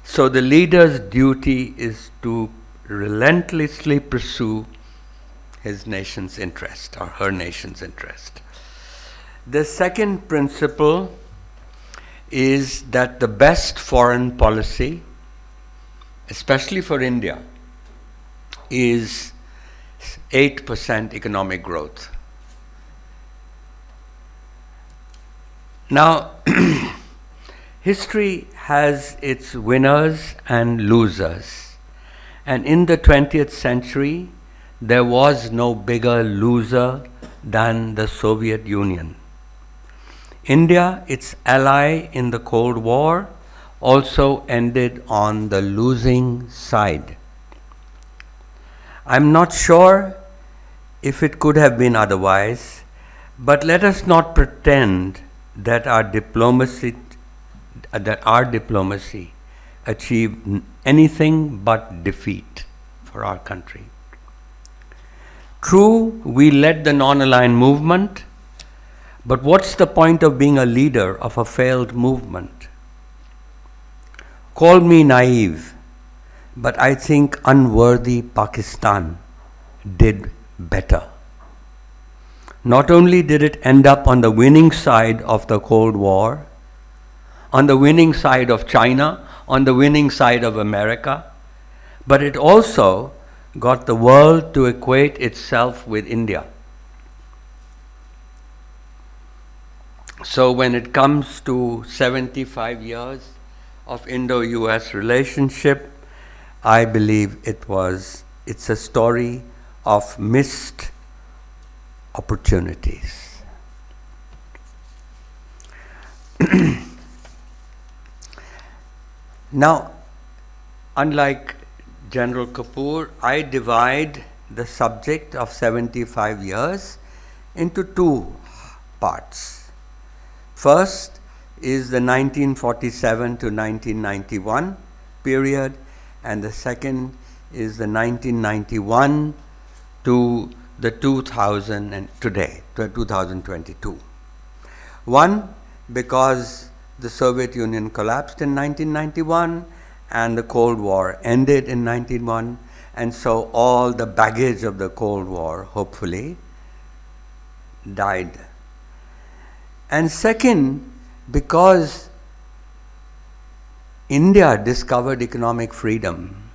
So the leader's duty is to relentlessly pursue his nation's interest or her nation's interest. The second principle is that the best foreign policy, especially for India, is 8% economic growth. Now, history has its winners and losers. And in the 20th century, there was no bigger loser than the Soviet Union. India, its ally in the Cold War, also ended on the losing side. I'm not sure if it could have been otherwise, but let us not pretend that our diplomacy achieved anything but defeat for our country. True, we led the non-aligned movement, but what's the point of being a leader of a failed movement? Call me naive, but I think unworthy Pakistan did better. Not only did it end up on the winning side of the Cold War, on the winning side of China, on the winning side of America, but it also got the world to equate itself with India. So when it comes to 75 years of Indo-US relationship, I believe it's a story of missed opportunities. Now, unlike General Kapoor, I divide the subject of 75 years into two parts. First is the 1947 to 1991 period, and the second is the 1991 to the 2000 and today, to 2022. One, because the Soviet Union collapsed in 1991 and the Cold War ended in 1991, and so all the baggage of the Cold War, hopefully, died. And second, because India discovered economic freedom.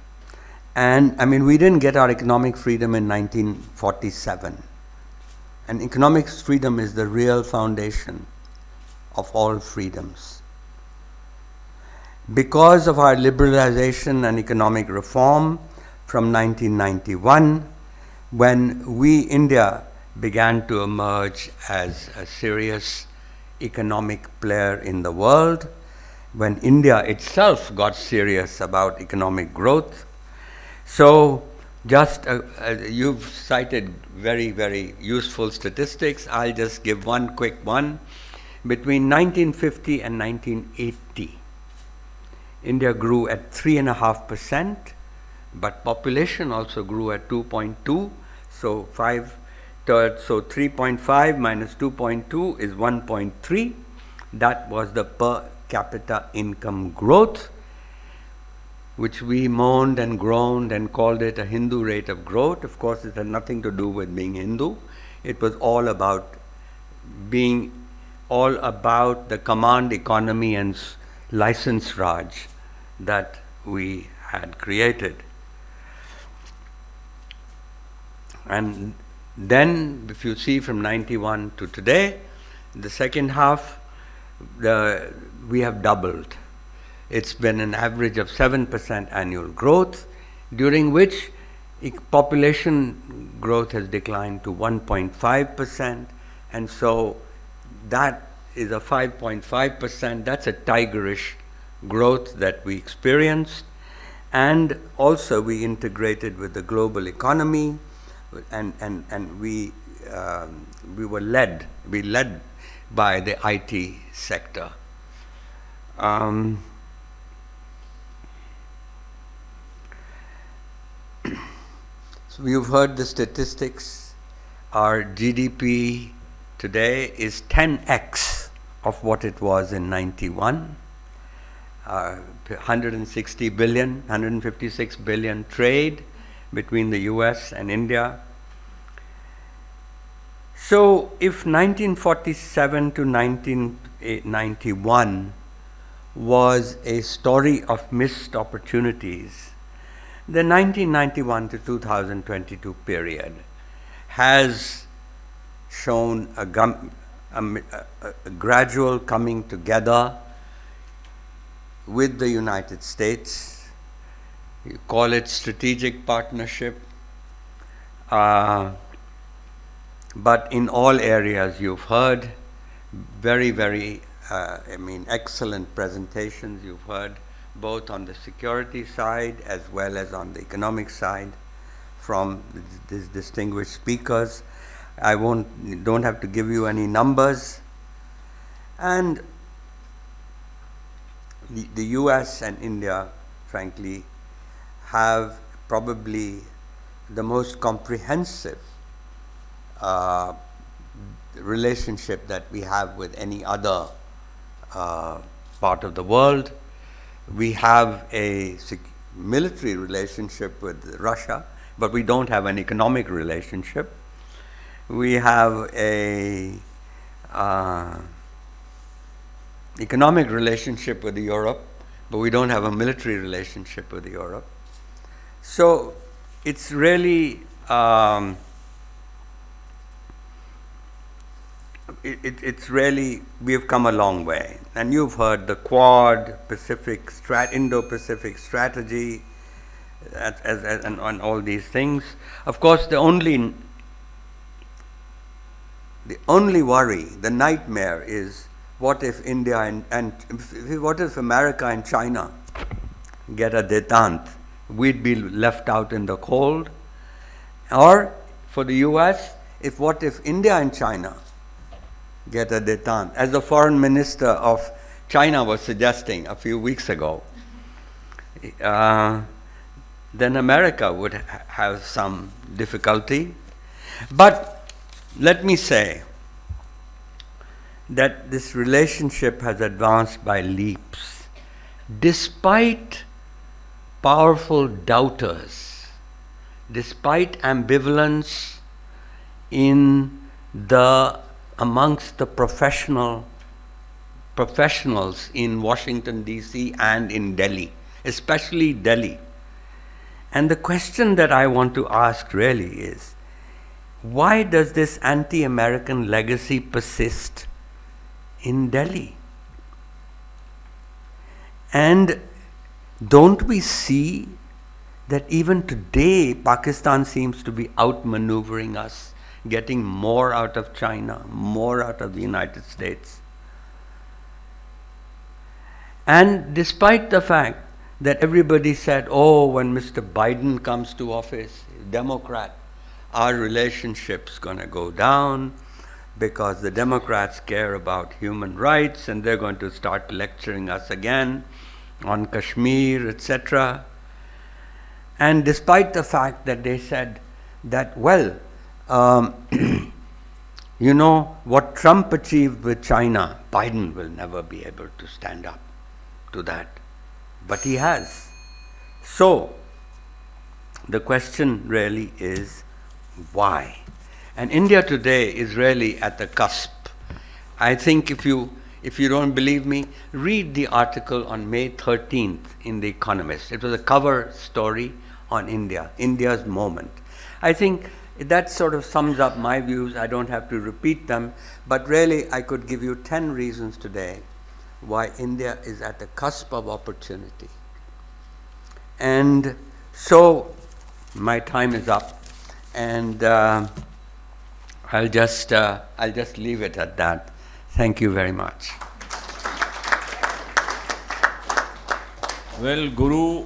And I mean, we didn't get our economic freedom in 1947. And economic freedom is the real foundation of all freedoms. Because of our liberalization and economic reform from 1991, when we, India, began to emerge as a serious economic player in the world, when India itself got serious about economic growth. So just you've cited very, very useful statistics. I'll just give one quick one. Between 1950 and 1980, India grew at 3.5%, but population also grew at 2.2. So 3.5 minus 2.2 is 1.3. That was the per capita income growth, which we moaned and groaned and called it a Hindu rate of growth. Of course, it had nothing to do with being Hindu. It was all about the command economy and license Raj that we had created. And then, if you see from 91 to today, the second half, we have doubled. It's been an average of 7% annual growth, during which population growth has declined to 1.5%, and so that is a 5.5%. That's a tigerish growth that we experienced. And also we integrated with the global economy, and we led by the IT sector. So you've heard the statistics. Our GDP today is 10x of what it was in 91. 160 billion, 156 billion trade between the US and India. So if 1947 to 1991 was a story of missed opportunities, the 1991 to 2022 period has shown a gradual coming together with the United States. You call it strategic partnership, but in all areas you've heard very, very, excellent presentations you've heard, both on the security side as well as on the economic side from these distinguished speakers. I don't have to give you any numbers. And the US and India, frankly, have probably the most comprehensive relationship that we have with any other part of the world. We have a military relationship with Russia, but we don't have an economic relationship. We have a economic relationship with Europe, but we don't have a military relationship with Europe. So it's really we have come a long way. And you've heard the Quad, Indo-Pacific strategy, and on all these things. Of course, the only worry, the nightmare is, what if India and what if America and China get a détente? We'd be left out in the cold. Or for the US, what if India and China get a détente? As the foreign minister of China was suggesting a few weeks ago, then America would have some difficulty. But let me say that this relationship has advanced by leaps, despite powerful doubters, despite ambivalence amongst the professionals in Washington, D.C. and in Delhi, especially Delhi. And the question that I want to ask really is, why does this anti-American legacy persist in Delhi? And don't we see that even today Pakistan seems to be outmaneuvering us, getting more out of China, more out of the United States? And despite the fact that everybody said, oh, when Mr. Biden comes to office, Democrat, our relationship's going to go down because the Democrats care about human rights and they're going to start lecturing us again on Kashmir, etc. And despite the fact that they said that, well, you know, what Trump achieved with China, Biden will never be able to stand up to that. But he has. So, the question really is, why? And India today is really at the cusp. I think if you don't believe me, read the article on May 13th in The Economist. It was a cover story on India, India's moment. I think that sort of sums up my views. I don't have to repeat them, but really I could give you 10 reasons today why India is at the cusp of opportunity. And so my time is up, and I'll just leave it at that. Thank you very much. Well, Guru,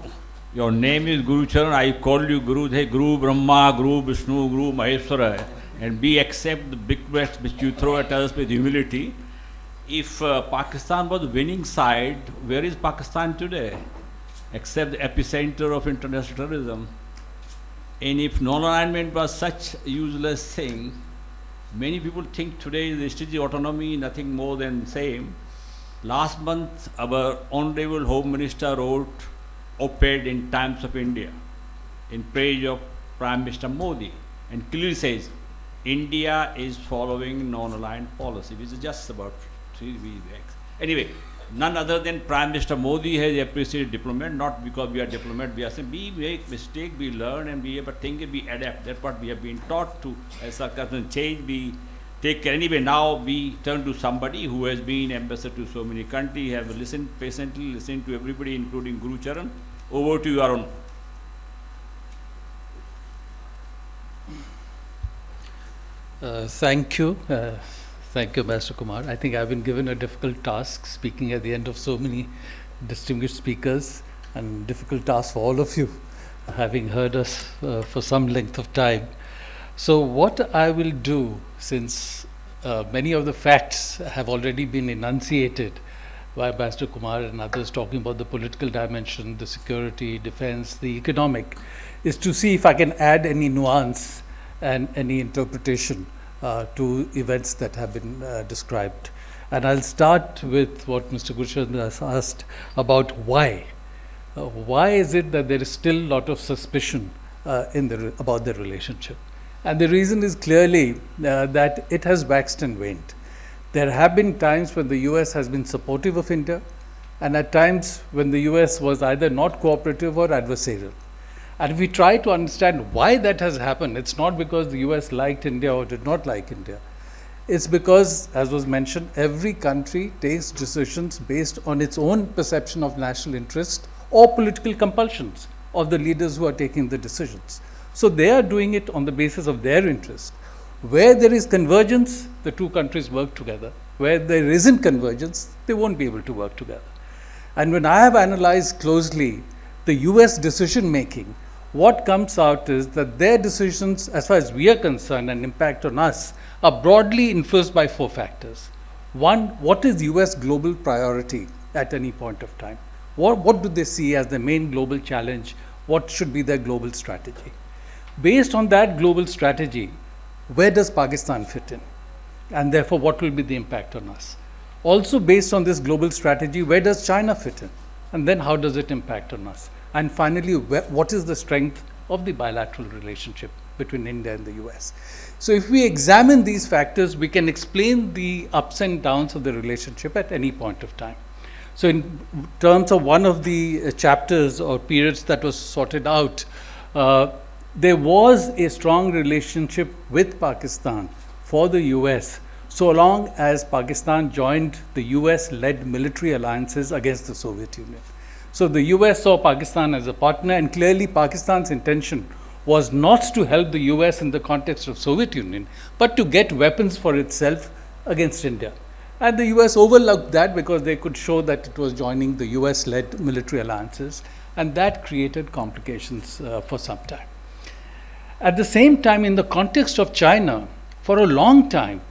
your name is Guru Charan. I call you Guru. Hey, Guru Brahma, Guru Vishnu, Guru Maheshwara. And we accept the big words which you throw at us with humility. If Pakistan was the winning side, where is Pakistan today? Except the epicenter of international terrorism. And if non-alignment was such a useless thing, many people think today the strategic autonomy nothing more than same. Last month, our Honorable Home Minister wrote op-ed in Times of India in praise of Prime Minister Modi and clearly says, India is following non-aligned policy, which is just about 3 weeks. Anyway, none other than Prime Minister Modi has appreciated diplomat, not because we are diplomat, we are saying we make mistake, we learn and we have a thing and we adapt. That's what we have been taught to. As circumstances change, we take care. Anyway, now we turn to somebody who has been ambassador to so many countries, have listened patiently, listened to everybody, including Guru Charan. Over to you, Arun. Thank you. Thank you, Master Kumar. I think I've been given a difficult task speaking at the end of so many distinguished speakers, and difficult task for all of you, having heard us for some length of time. So what I will do, since many of the facts have already been enunciated by Master Kumar and others talking about the political dimension, the security, defense, the economic, is to see if I can add any nuance and any interpretation to events that have been described. And I'll start with what Mr. Gurshan has asked about why. Why is it that there is still a lot of suspicion about the relationship? And the reason is clearly that it has waxed and waned. There have been times when the US has been supportive of India, and at times when the US was either not cooperative or adversarial. And if we try to understand why that has happened, it's not because the US liked India or did not like India. It's because, as was mentioned, every country takes decisions based on its own perception of national interest or political compulsions of the leaders who are taking the decisions. So they are doing it on the basis of their interest. Where there is convergence, the two countries work together. Where there isn't convergence, they won't be able to work together. And when I have analyzed closely the US decision making, what comes out is that their decisions, as far as we are concerned, and impact on us, are broadly influenced by 4 factors. One, what is US global priority at any point of time? What do they see as the main global challenge? What should be their global strategy? Based on that global strategy, where does Pakistan fit in? And therefore, what will be the impact on us? Also, based on this global strategy, where does China fit in? And then how does it impact on us? And finally, what is the strength of the bilateral relationship between India and the US? So if we examine these factors, we can explain the ups and downs of the relationship at any point of time. So in terms of one of the chapters or periods that was sorted out, there was a strong relationship with Pakistan for the US, so long as Pakistan joined the US-led military alliances against the Soviet Union. So the US saw Pakistan as a partner, and clearly Pakistan's intention was not to help the US in the context of Soviet Union, but to get weapons for itself against India. And the US overlooked that because they could show that it was joining the US-led military alliances, and that created complications for some time. At the same time, in the context of China, for a long time,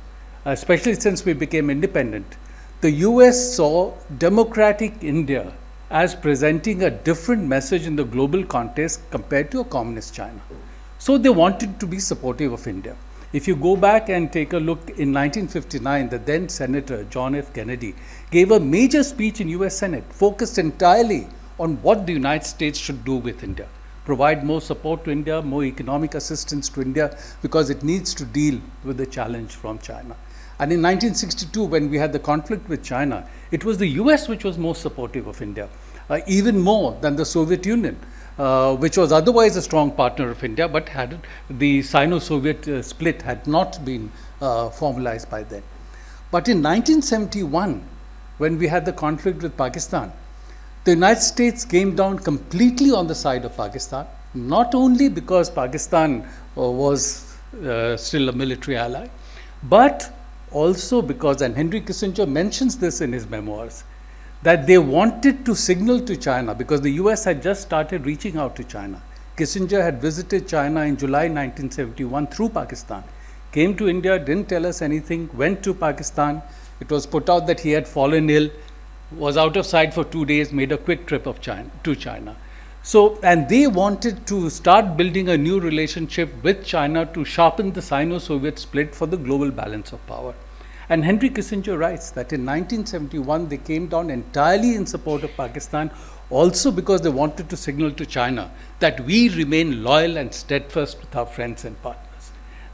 especially since we became independent, the US saw democratic India as presenting a different message in the global context compared to a communist China. So they wanted to be supportive of India. If you go back and take a look, in 1959, the then Senator John F. Kennedy gave a major speech in US Senate focused entirely on what the United States should do with India. Provide more support to India, more economic assistance to India, because it needs to deal with the challenge from China. And in 1962, when we had the conflict with China, it was the US which was more supportive of India, even more than the Soviet Union, which was otherwise a strong partner of India, but had the Sino-Soviet split had not been formalized by then. But in 1971, when we had the conflict with Pakistan, the United States came down completely on the side of Pakistan, not only because Pakistan was still a military ally, but also because, and Henry Kissinger mentions this in his memoirs, that they wanted to signal to China, because the US had just started reaching out to China. Kissinger had visited China in July 1971 through Pakistan, came to India, didn't tell us anything, went to Pakistan. It was put out that he had fallen ill, was out of sight for 2 days, made a quick trip to China. So, and they wanted to start building a new relationship with China to sharpen the Sino-Soviet split for the global balance of power. And Henry Kissinger writes that in 1971 they came down entirely in support of Pakistan, also because they wanted to signal to China that we remain loyal and steadfast with our friends and partners.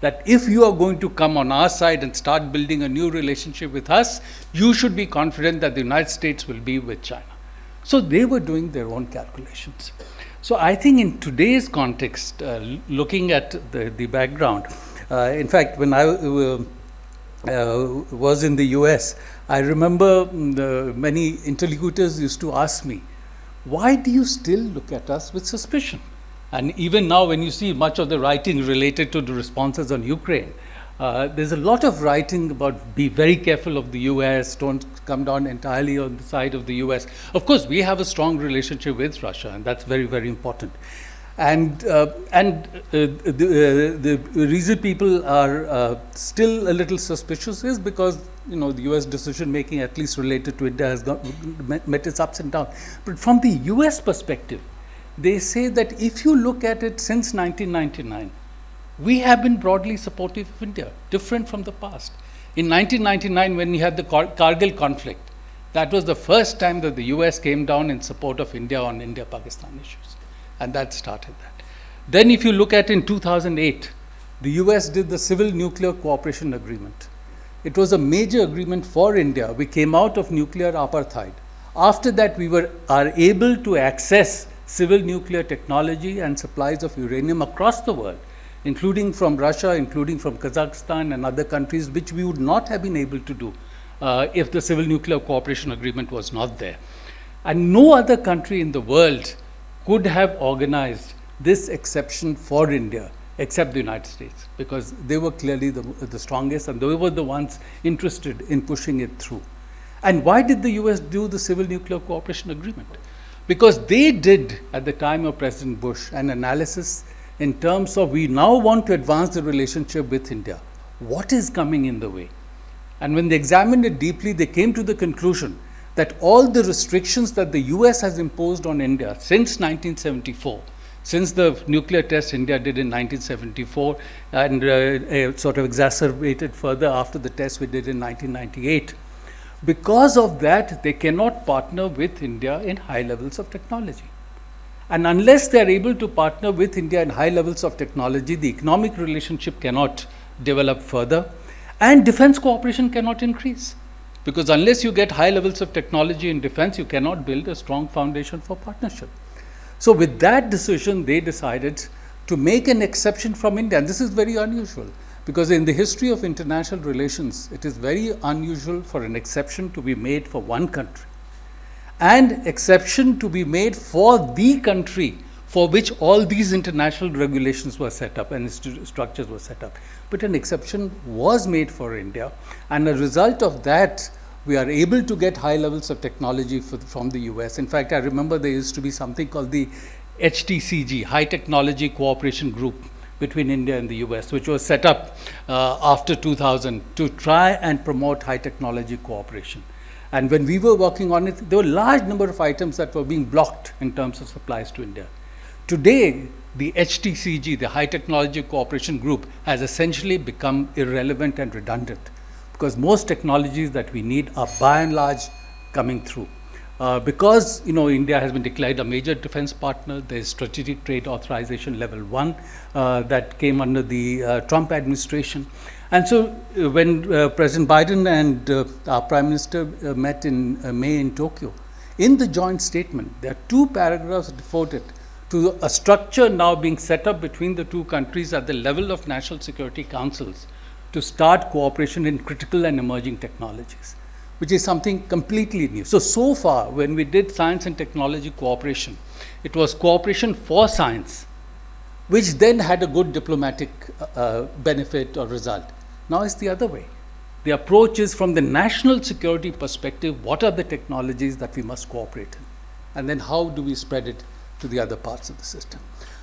That if you are going to come on our side and start building a new relationship with us, you should be confident that the United States will be with China. So they were doing their own calculations. So I think in today's context, looking at the background, in fact, when I was in the US, I remember many interlocutors used to ask me, why do you still look at us with suspicion? And even now, when you see much of the writing related to the responses on Ukraine, there's a lot of writing about be very careful of the US, don't come down entirely on the side of the US. Of course, we have a strong relationship with Russia, and that's very, very important. And the reason people are still a little suspicious is because, you know, the US decision making, at least related to India, has met its ups and downs. But from the US perspective, they say that if you look at it since 1999, we have been broadly supportive of India, different from the past. In 1999, when we had the Kargil conflict, that was the first time that the US came down in support of India on India-Pakistan issues. And that started that. Then if you look at in 2008, the US did the Civil Nuclear Cooperation Agreement. It was a major agreement for India. We came out of nuclear apartheid. After that, we are able to access civil nuclear technology and supplies of uranium across the world, including from Russia, including from Kazakhstan and other countries, which we would not have been able to do if the Civil Nuclear Cooperation Agreement was not there. And no other country in the world could have organized this exception for India except the United States, because they were clearly the strongest and they were the ones interested in pushing it through. And why did the US do the Civil Nuclear Cooperation Agreement? Because they did, at the time of President Bush, an analysis in terms of we now want to advance the relationship with India. What is coming in the way? And when they examined it deeply, they came to the conclusion that all the restrictions that the US has imposed on India since 1974, since the nuclear test India did in 1974 and sort of exacerbated further after the test we did in 1998, because of that, they cannot partner with India in high levels of technology. And unless they are able to partner with India in high levels of technology, the economic relationship cannot develop further, and defense cooperation cannot increase. Because unless you get high levels of technology in defense, you cannot build a strong foundation for partnership. So with that decision, they decided to make an exception from India. And this is very unusual, because in the history of international relations, it is very unusual for an exception to be made for one country, and exception to be made for the country for which all these international regulations were set up and structures were set up. But an exception was made for India, and as a result of that, we are able to get high levels of technology from the US. In fact, I remember there used to be something called the HTCG, High Technology Cooperation Group, between India and the US, which was set up after 2000 to try and promote high technology cooperation. And when we were working on it, there were a large number of items that were being blocked in terms of supplies to India. Today, the HTCG, the High Technology Cooperation Group, has essentially become irrelevant and redundant, because most technologies that we need are by and large coming through. Because India has been declared a major defense partner, there is Strategic Trade Authorization Level 1 that came under the Trump administration. And so when President Biden and our Prime Minister met in May in Tokyo, in the joint statement, there are 2 paragraphs devoted to a structure now being set up between the 2 countries at the level of national security councils to start cooperation in critical and emerging technologies, which is something completely new. So far, when we did science and technology cooperation, it was cooperation for science, which then had a good diplomatic benefit or result. Now it's the other way. The approach is from the national security perspective, what are the technologies that we must cooperate in? And then how do we spread it to the other parts of the system?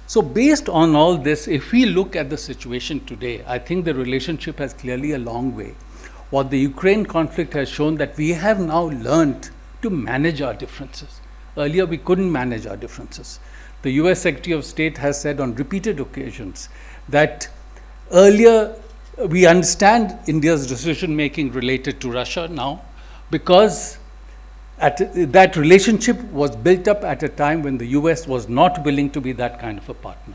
So based on all this, if we look at the situation today, I think the relationship has clearly a long way. What the Ukraine conflict has shown that we have now learned to manage our differences. Earlier, we couldn't manage our differences. The US Secretary of State has said on repeated occasions that earlier we understand India's decision-making related to Russia now because that relationship was built up at a time when the US was not willing to be that kind of a partner.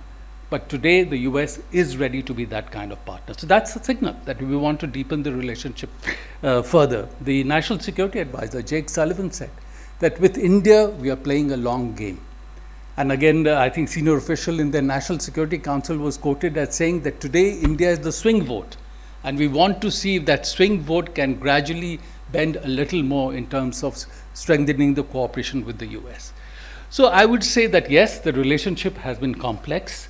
But today, the US is ready to be that kind of partner. So that's a signal that we want to deepen the relationship further. The National Security Advisor, Jake Sullivan, said that with India, we are playing a long game. And again, I think senior official in the National Security Council was quoted as saying that today, India is the swing vote. And we want to see if that swing vote can gradually bend a little more in terms of strengthening the cooperation with the US. So I would say that yes, the relationship has been complex.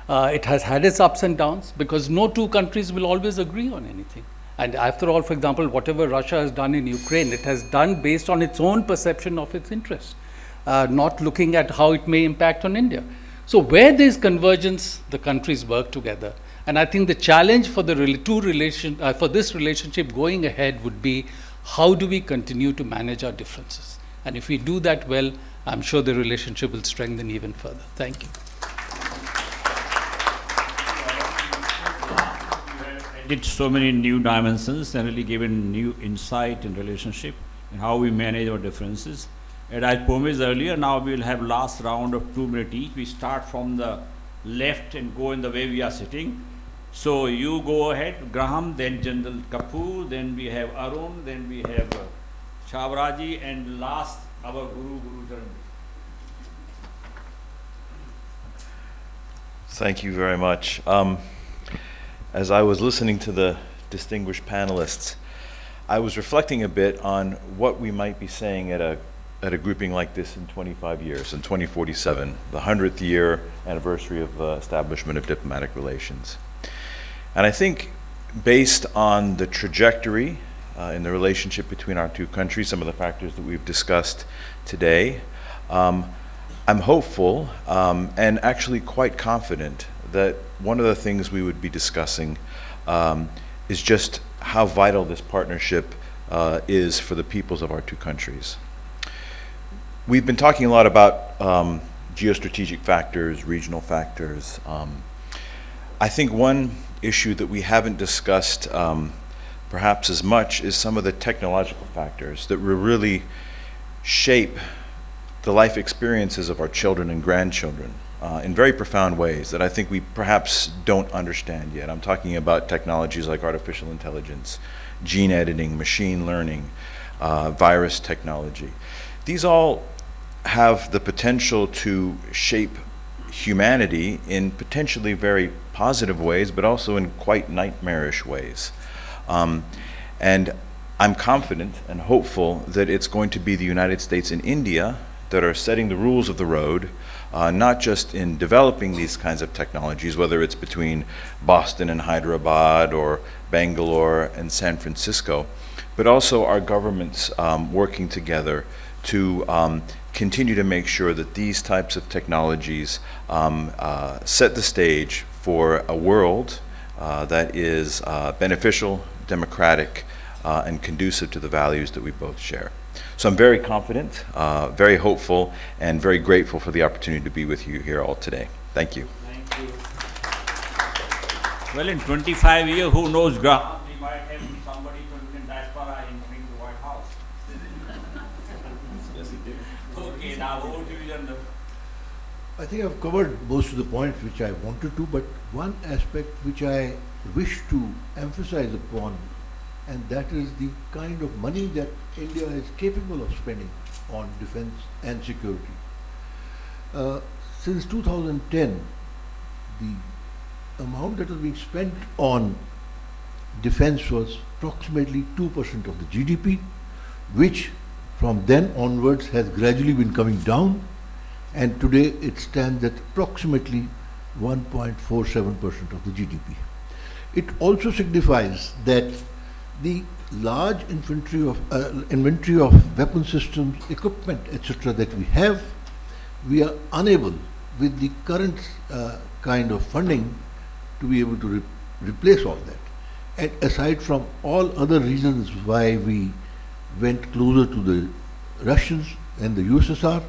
It has had its ups and downs because no two countries will always agree on anything. And after all, for example, whatever Russia has done in Ukraine, it has done based on its own perception of its interests, not looking at how it may impact on India. So where there is convergence, the countries work together. And I think the challenge for for this relationship going ahead would be how do we continue to manage our differences? And if we do that well, I'm sure the relationship will strengthen even further. Thank you. Did so many new dimensions and really given new insight in relationship and how we manage our differences. And I promised earlier, now we will have last round of 2 minutes each. We start from the left and go in the way we are sitting. So you go ahead, Graham, then General Kapoor, then we have Arun, then we have Chavra ji, and last our Guru Charan. Thank you very much. As I was listening to the distinguished panelists, I was reflecting a bit on what we might be saying at a grouping like this in 25 years, in 2047, the 100th year anniversary of establishment of diplomatic relations. And I think based on the trajectory in the relationship between our two countries, some of the factors that we've discussed today, I'm hopeful and actually quite confident that one of the things we would be discussing is just how vital this partnership is for the peoples of our two countries. We've been talking a lot about geostrategic factors, regional factors. I think one issue that we haven't discussed perhaps as much is some of the technological factors that will really shape the life experiences of our children and grandchildren in very profound ways that I think we perhaps don't understand yet. I'm talking about technologies like artificial intelligence, gene editing, machine learning, virus technology. These all have the potential to shape humanity in potentially very positive ways, but also in quite nightmarish ways. And I'm confident and hopeful that it's going to be the United States and India that are setting the rules of the road, not just in developing these kinds of technologies, whether it's between Boston and Hyderabad or Bangalore and San Francisco, but also our governments working together to continue to make sure that these types of technologies set the stage for a world that is beneficial, democratic, and conducive to the values that we both share. So I'm very confident, very hopeful, and very grateful for the opportunity to be with you here all today. Thank you. Thank you. Well, in 25 years, who knows, Graham, we might have somebody from Indian diaspora entering the White House. Yes, it did. Okay, now over to you, General. I think I've covered most of the points which I wanted to, but one aspect which I wish to emphasize upon, and that is the kind of money that India is capable of spending on defense and security. Since 2010, the amount that was being spent on defense was approximately 2% of the GDP, which from then onwards has gradually been coming down, and today it stands at approximately 1.47% of the GDP. It also signifies that the large inventory of weapon systems, equipment, etc. that we have, we are unable, with the current kind of funding, to be able to replace all that. And aside from all other reasons why we went closer to the Russians and the USSR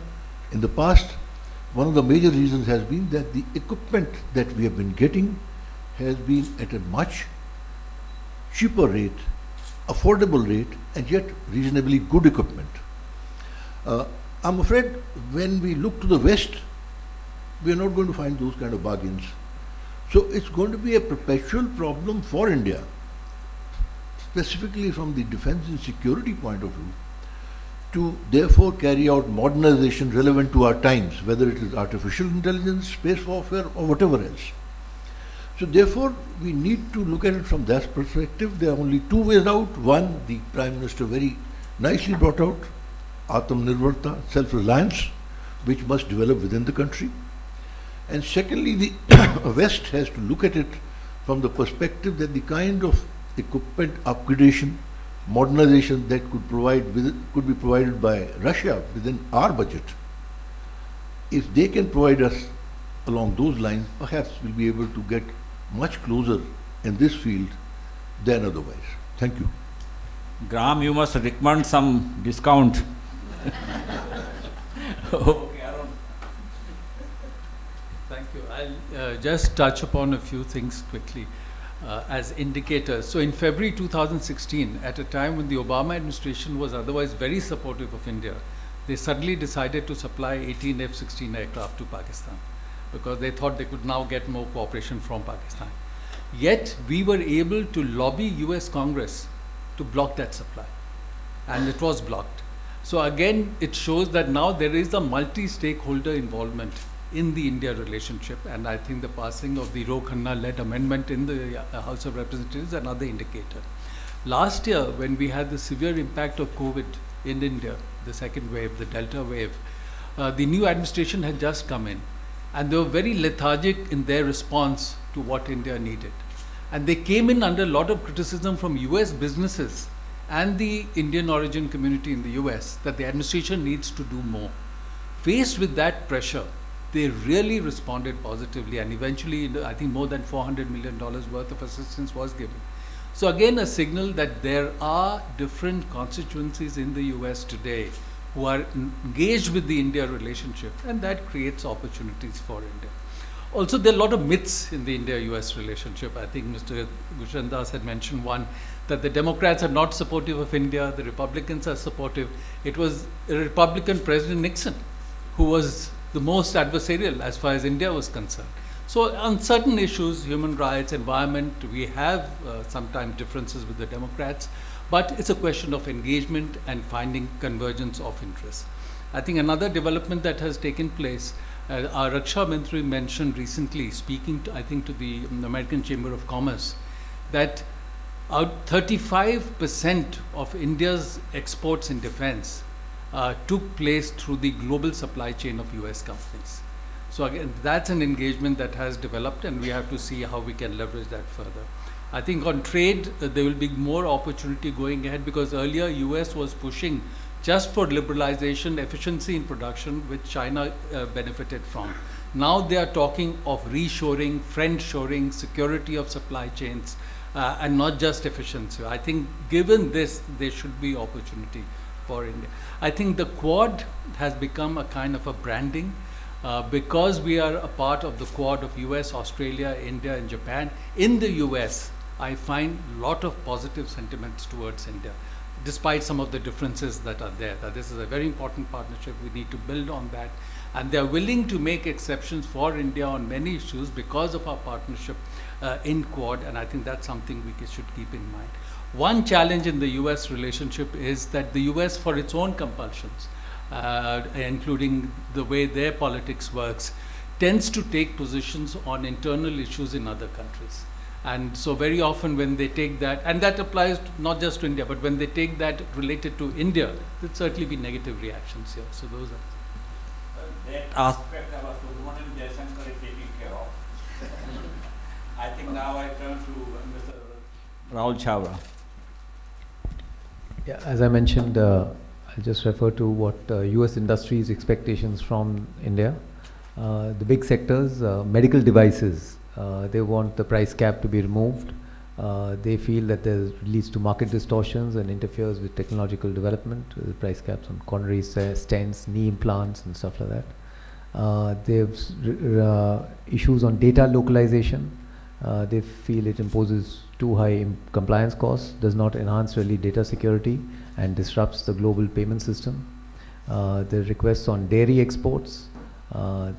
in the past, one of the major reasons has been that the equipment that we have been getting has been at a much cheaper rate, affordable rate, and yet reasonably good equipment. I'm afraid when we look to the West, we are not going to find those kind of bargains. So it's going to be a perpetual problem for India, specifically from the defense and security point of view, to therefore carry out modernization relevant to our times, whether it is artificial intelligence, space warfare, or whatever else. So therefore, we need to look at it from that perspective. There are only two ways out. One, the Prime Minister very nicely brought out, Atmanirbharta, self-reliance, which must develop within the country. And secondly, the West has to look at it from the perspective that the kind of equipment upgradation, modernization that could be provided by Russia within our budget, if they can provide us along those lines, perhaps we'll be able to get much closer in this field than otherwise. Thank you. Graham, you must recommend some discount. Thank you. I'll just touch upon a few things quickly as indicators. So in February 2016, at a time when the Obama administration was otherwise very supportive of India, they suddenly decided to supply 18 F-16 aircraft to Pakistan because they thought they could now get more cooperation from Pakistan. Yet we were able to lobby US Congress to block that supply, and it was blocked. So again, it shows that now there is a multi-stakeholder involvement in the India relationship, and I think the passing of the Ro Khanna-led amendment in the House of Representatives is another indicator. Last year, when we had the severe impact of COVID in India, the second wave, the Delta wave, the new administration had just come in, and they were very lethargic in their response to what India needed. And they came in under a lot of criticism from US businesses and the Indian origin community in the US that the administration needs to do more. Faced with that pressure, they really responded positively, and eventually I think more than $400 million worth of assistance was given. So again, a signal that there are different constituencies in the US today who are engaged with the India relationship, and that creates opportunities for India. Also, there are a lot of myths in the India-US relationship. I think Mr. Gushan Das had mentioned one, that the Democrats are not supportive of India, the Republicans are supportive. It was a Republican President Nixon who was the most adversarial as far as India was concerned. So on certain issues, human rights, environment, we have sometimes differences with the Democrats, but it's a question of engagement and finding convergence of interests. I think another development that has taken place, our Raksha Mantri mentioned recently, speaking to, I think, to the American Chamber of Commerce, that 35% of India's exports in defense took place through the global supply chain of US companies. So again, that's an engagement that has developed, and we have to see how we can leverage that further. I think on trade, there will be more opportunity going ahead, because earlier US was pushing just for liberalization, efficiency in production, which China benefited from. Now they are talking of reshoring, friend-shoring, security of supply chains, and not just efficiency. I think given this, there should be opportunity for India. I think the Quad has become a kind of a branding. Because we are a part of the Quad of US, Australia, India, and Japan. In the US, I find a lot of positive sentiments towards India, despite some of the differences that are there. That this is a very important partnership. We need to build on that. And they are willing to make exceptions for India on many issues because of our partnership in Quad, and I think that's something we should keep in mind. One challenge in the US relationship is that the US, for its own compulsions, including the way their politics works, tends to take positions on internal issues in other countries. And so very often when they take that, and that applies to not just to India, but when they take that related to India, there'll certainly be negative reactions here. So those are... That aspect our Subramanian Jaishankar is taking care of. I think now I turn to Mr. Raul Chavra. Yeah, as I mentioned, I'll just refer to what US industries expectations from India. The big sectors, medical devices, they want the price cap to be removed. They feel that this leads to market distortions and interferes with technological development. The price caps on coronary stents, knee implants, and stuff like that. They have issues on data localization. They feel it imposes too high compliance costs, does not enhance really data security, and disrupts the global payment system. The requests on dairy exports.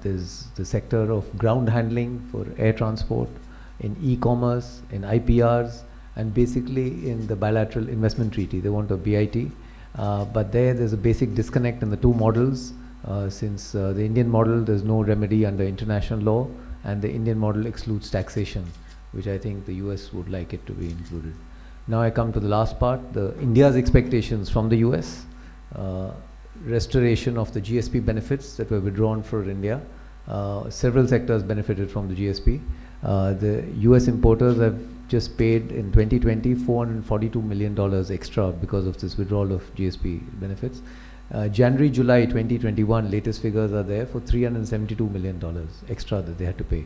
There's the sector of ground handling for air transport, in e-commerce, in IPRs, and basically in the bilateral investment treaty. They want a BIT, but there's a basic disconnect in the two models. Since the Indian model, there's no remedy under international law, and the Indian model excludes taxation, which I think the US would like it to be included. Now I come to the last part, India's expectations from the US. Restoration of the GSP benefits that were withdrawn for India. Several sectors benefited from the GSP. The US importers have just paid in 2020 $442 million extra because of this withdrawal of GSP benefits. January, July 2021, latest figures are there for $372 million extra that they had to pay.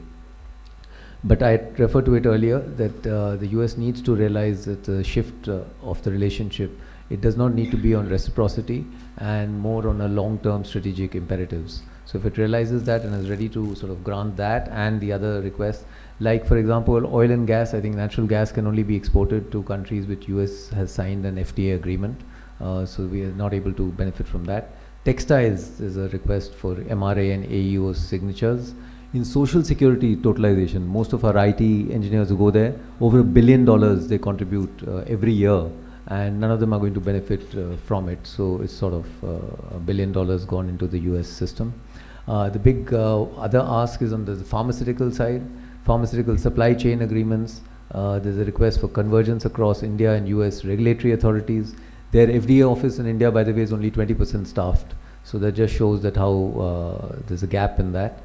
But I referred to it earlier that the US needs to realize that the shift of the relationship, it does not need to be on reciprocity and more on a long-term strategic imperatives. So if it realizes that and is ready to sort of grant that and the other requests, like for example, oil and gas, I think natural gas can only be exported to countries which US has signed an FTA agreement. So we are not able to benefit from that. Textiles is a request for MRA and AEO signatures. In social security totalization, most of our IT engineers who go there, over $1 billion they contribute every year, and none of them are going to benefit from it. So it's sort of $1 billion gone into the US system. The big other ask is on the pharmaceutical side, pharmaceutical supply chain agreements. There's a request for convergence across India and US regulatory authorities. Their FDA office in India, by the way, is only 20% staffed. So that just shows that how there's a gap in that.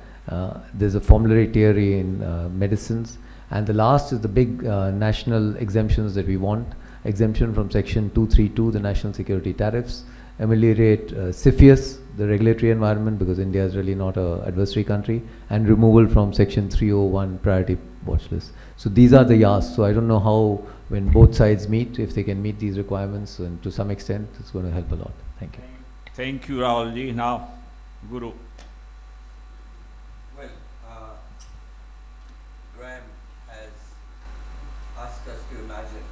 There's a formulary theory in medicines. And the last is the big national exemptions that we want. Exemption from Section 232, the national security tariffs. Ameliorate CFIUS, the regulatory environment, because India is really not an adversary country. And removal from Section 301, priority watch list. So these are the asks. So I don't know how, when both sides meet, if they can meet these requirements, and to some extent, it's going to help a lot. Thank you. Thank you, Raul ji. Now, Guru. Well, Graham has asked us to imagine.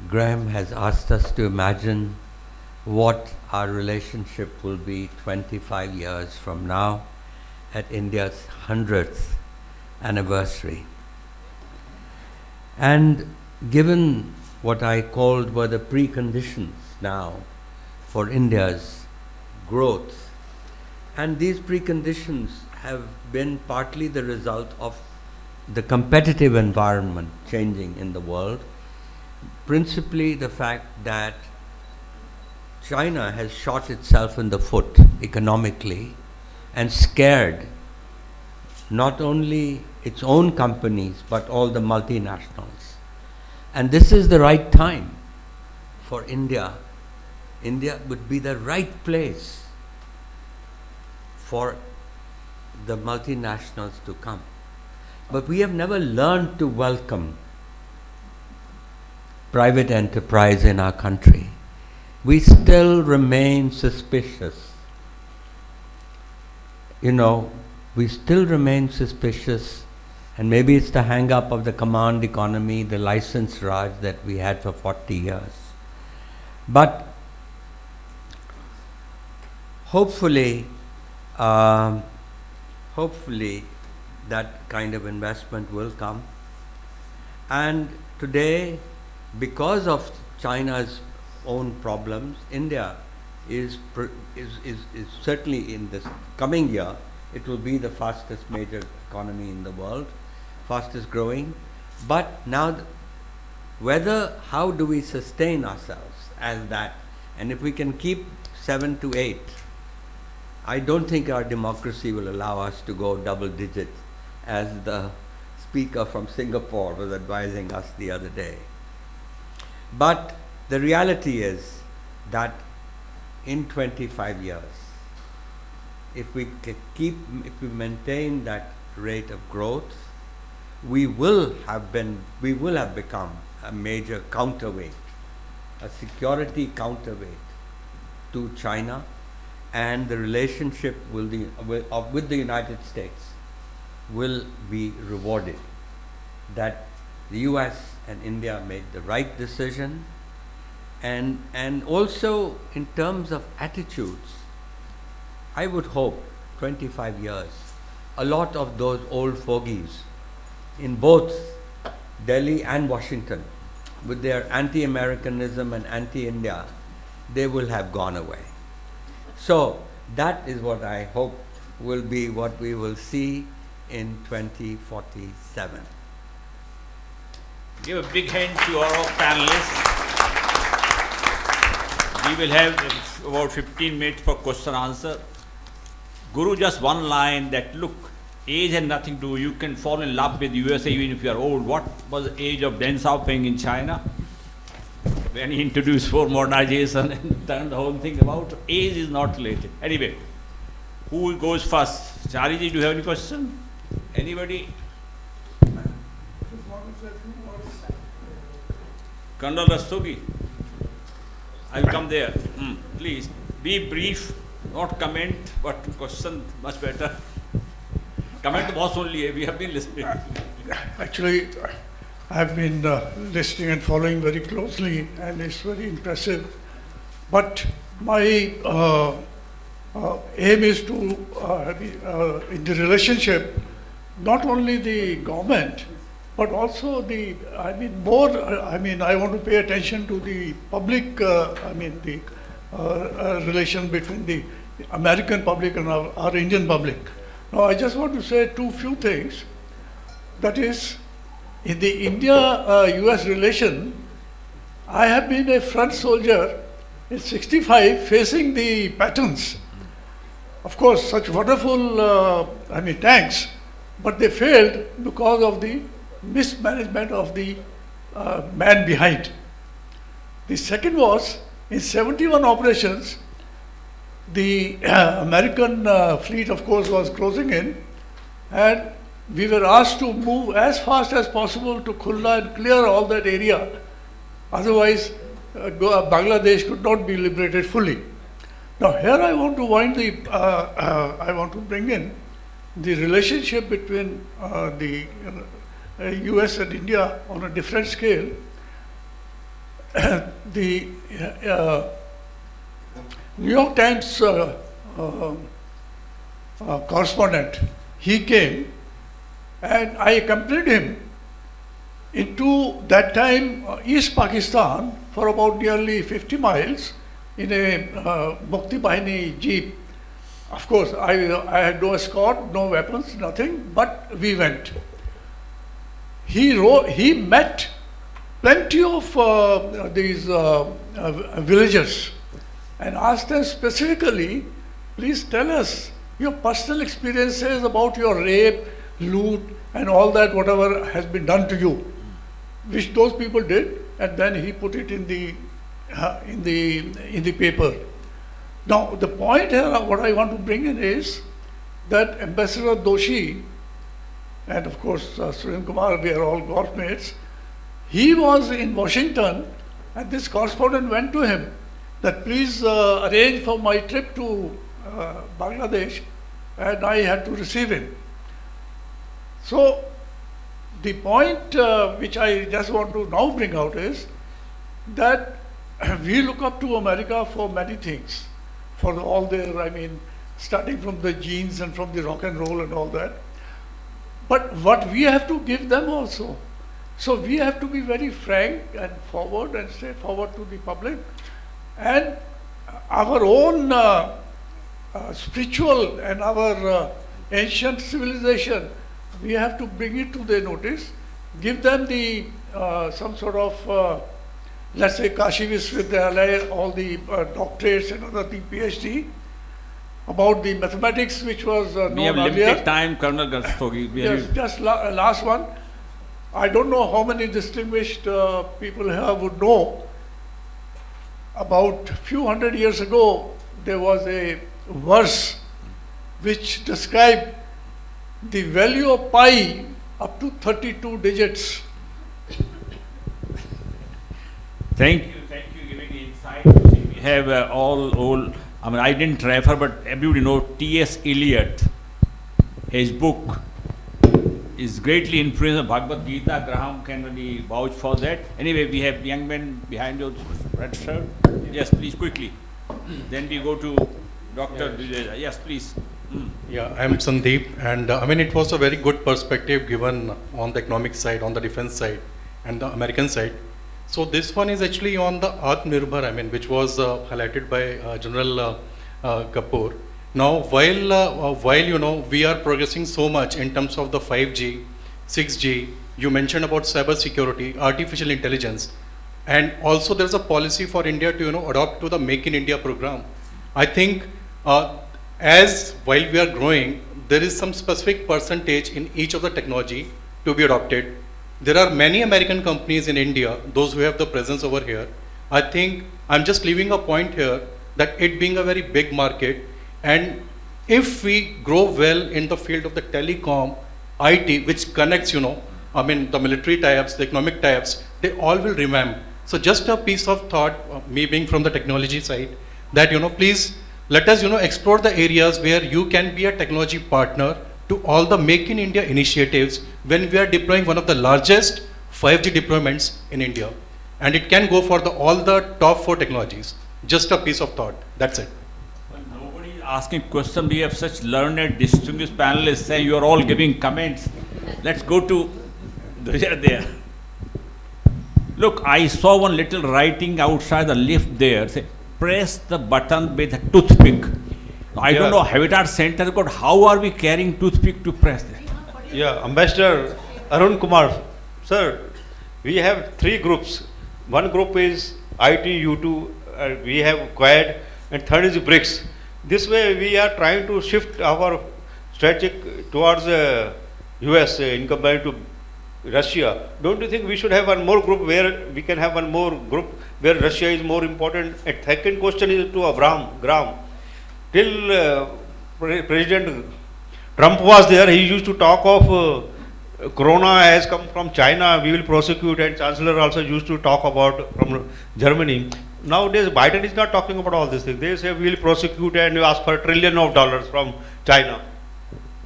Graham has asked us to imagine what our relationship will be 25 years from now at India's 100th anniversary. And given what I called were the preconditions now for India's growth, and these preconditions have been partly the result of the competitive environment changing in the world, principally the fact that China has shot itself in the foot economically and scared not only its own companies but all the multinationals. And this is the right time for India. India would be the right place for the multinationals to come. But we have never learned to welcome private enterprise in our country. We still remain suspicious. You know, we still remain suspicious, and maybe it's the hang-up of the command economy, the license Raj that we had for 40 years. But hopefully that kind of investment will come. And today, because of China's own problems, India is certainly in this coming year, it will be the fastest major economy in the world, fastest growing. But now, how do we sustain ourselves as that? And if we can keep 7 to 8, I don't think our democracy will allow us to go double digit, as the speaker from Singapore was advising us the other day. But the reality is that in 25 years, if we maintain that rate of growth, we will have become a major counterweight, a security counterweight to China, and the relationship with the United States will be rewarded. That the US and India made the right decision, and also in terms of attitudes, I would hope 25 years, a lot of those old fogies in both Delhi and Washington, with their anti-Americanism and anti-India, they will have gone away. So that is what I hope will be what we will see in 2047. Give a big hand to our panelists. We will have about 15 minutes for question answer. Guru, just one line that, look, age has nothing to do. You can fall in love with USA even if you are old. What was the age of Deng Xiaoping in China? When he introduced for modernization and turned the whole thing about, age is not related. Anyway, who goes first? Chari ji, do you have any question? Anybody? Colonel Rastogi, I'll come there. Please, be brief, not comment, but question much better. Comment was only, we have been listening. Actually, I've been listening and following very closely, and it's very impressive. But my aim is to, in the relationship, not only the government, but also I want to pay attention to the public, the relation between the American public and our Indian public. Now, I just want to say few things. That is, in the India-US relation, I have been a front soldier in '65 facing the patterns. Of course, such wonderful, tanks, but they failed because of the mismanagement of the man behind. The second was, in 71 operations, the American fleet, of course, was closing in, and we were asked to move as fast as possible to Khulna and clear all that area. Otherwise, Bangladesh could not be liberated fully. Now, here I want to bring in the relationship between the US and India on a different scale. The New York Times correspondent, he came, and I accompanied him into that time East Pakistan for about nearly 50 miles in a Mukti Bahini jeep. Of course, I had no escort, no weapons, nothing, but we went. He met plenty of these villagers and asked them specifically, please tell us your personal experiences about your rape, loot, and all that, whatever has been done to you, which those people did, and then he put it in the paper. Now, the point here, what I want to bring in is that Ambassador Doshi, and of course Surendra Kumar, we are all golf mates, he was in Washington, and this correspondent went to him that please arrange for my trip to Bangladesh, and I had to receive him. So the point which I just want to now bring out is that we look up to America for many things, for all their, starting from the genes and from the rock and roll and all that. But what we have to give them also. So we have to be very frank and forward and straightforward to the public. And our own spiritual and our ancient civilization, we have to bring it to their notice, give them the some sort of, let's say, Kashi Viswavidyalaya, all the doctorates and other things, PhD, about the mathematics which was known We have earlier. limited time, Colonel Rastogi. Yes, just last one. I don't know how many distinguished people here would know. About a few hundred years ago, there was a verse which described the value of pi up to 32 digits. Thank you giving the insight. We have all, I mean, I didn't refer, but everybody know T.S. Eliot. His book is greatly influenced by Bhagavad Gita. Graham can really vouch for that. Anyway, we have young men behind your red shirt. Yes, please, quickly. Then we go to Dr. Yes, please. Yeah, I'm Sandeep, and I mean, it was a very good perspective given on the economic side, on the defense side, and the American side. So this one is actually on the Atmanirbhar, I mean, which was highlighted by General Kapoor. Now, while we are progressing so much in terms of the 5G, 6G, you mentioned about cyber security, artificial intelligence, and also there's a policy for India to adopt to the Make in India program. I think as while we are growing, there is some specific percentage in each of the technology to be adopted. There are many American companies in India, those who have the presence over here. I think I'm just leaving a point here that it being a very big market, and if we grow well in the field of the telecom, IT, which connects, I mean, the military tie-ups, the economic tie-ups, they all will revamp. So just a piece of thought, me being from the technology side, that, please let us, explore the areas where you can be a technology partner to all the Make in India initiatives when we are deploying one of the largest 5G deployments in India. And it can go for all the top 4 technologies. Just a piece of thought. That's it. Nobody is asking questions. We have such learned, distinguished panelists saying you are all giving comments. Let's go to there. Look, I saw one little writing outside the lift there. Say, press the button with a toothpick. I don't know, Habitat Center code, how are we carrying toothpick to press this? Yeah, Ambassador Arun Kumar, sir, we have 3 groups. One group is IT, U2, we have Quad, and third is BRICS. This way we are trying to shift our strategic towards US in comparison to Russia. Don't you think we should have one more group where we can have one more group where Russia is more important? And second question is to Graham. Till President Trump was there, he used to talk of Corona has come from China, we will prosecute, and Chancellor also used to talk about from Germany. Nowadays, Biden is not talking about all these things. They say we will prosecute and ask for $1 trillion from China.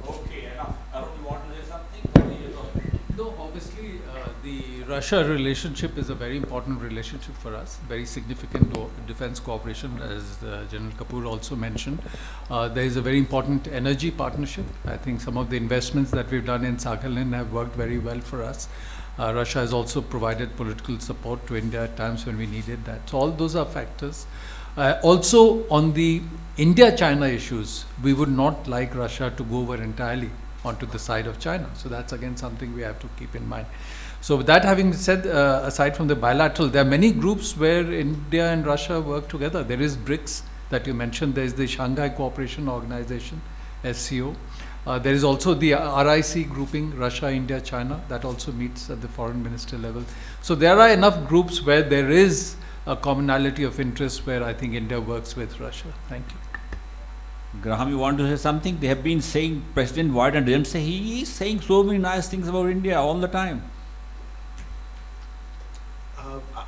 Okay, Arun, you want to say something? No, obviously, the Russia relationship is a very important relationship for us, very significant defense cooperation, as General Kapoor also mentioned. There is a very important energy partnership. I think some of the investments that we've done in Sakhalin have worked very well for us. Russia has also provided political support to India at times when we needed that. So all those are factors. Also, on the India-China issues, we would not like Russia to go over entirely onto the side of China. So that's again something we have to keep in mind. So with that having said, aside from the bilateral, there are many groups where India and Russia work together. There is BRICS that you mentioned. There is the Shanghai Cooperation Organization, SCO. There is also the RIC grouping, Russia, India, China, that also meets at the foreign minister level. So there are enough groups where there is a commonality of interest where I think India works with Russia. Thank you. Graham, you want to say something? They have been saying, President Biden didn't say, he is saying so many nice things about India all the time.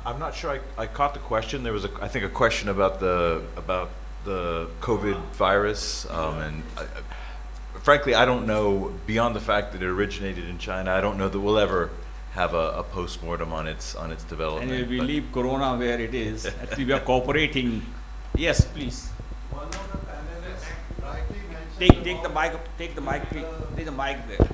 I'm not sure I caught the question. There was, I think, a question about the COVID virus, and frankly, I don't know, beyond the fact that it originated in China, I don't know that we'll ever have a post-mortem on its development. Anyway, we leave Corona where it is. Actually, we are cooperating. Yes, please. One of the panelists rightly mentioned Take the mic, take the mic there.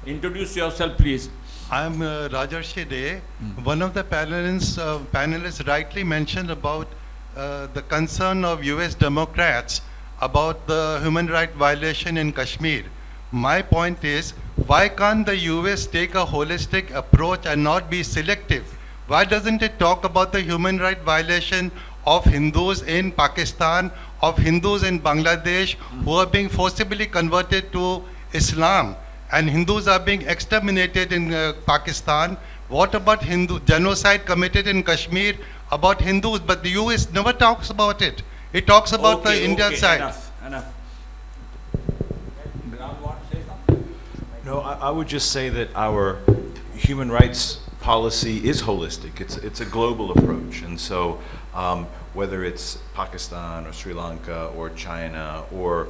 Introduce yourself, please. I'm Rajarshi Dey. One of the panelists rightly mentioned about the concern of US Democrats about the human rights violation in Kashmir. My point is, why can't the US take a holistic approach and not be selective? Why doesn't it talk about the human rights violation of Hindus in Pakistan, of Hindus in Bangladesh who are being forcibly converted to Islam? and Hindus are being exterminated in Pakistan. What about Hindu genocide committed in Kashmir about Hindus? But the US never talks about it. It talks about the Indian side. Enough. No, I would just say that our human rights policy is holistic. It's a global approach, and so whether it's Pakistan or Sri Lanka or China or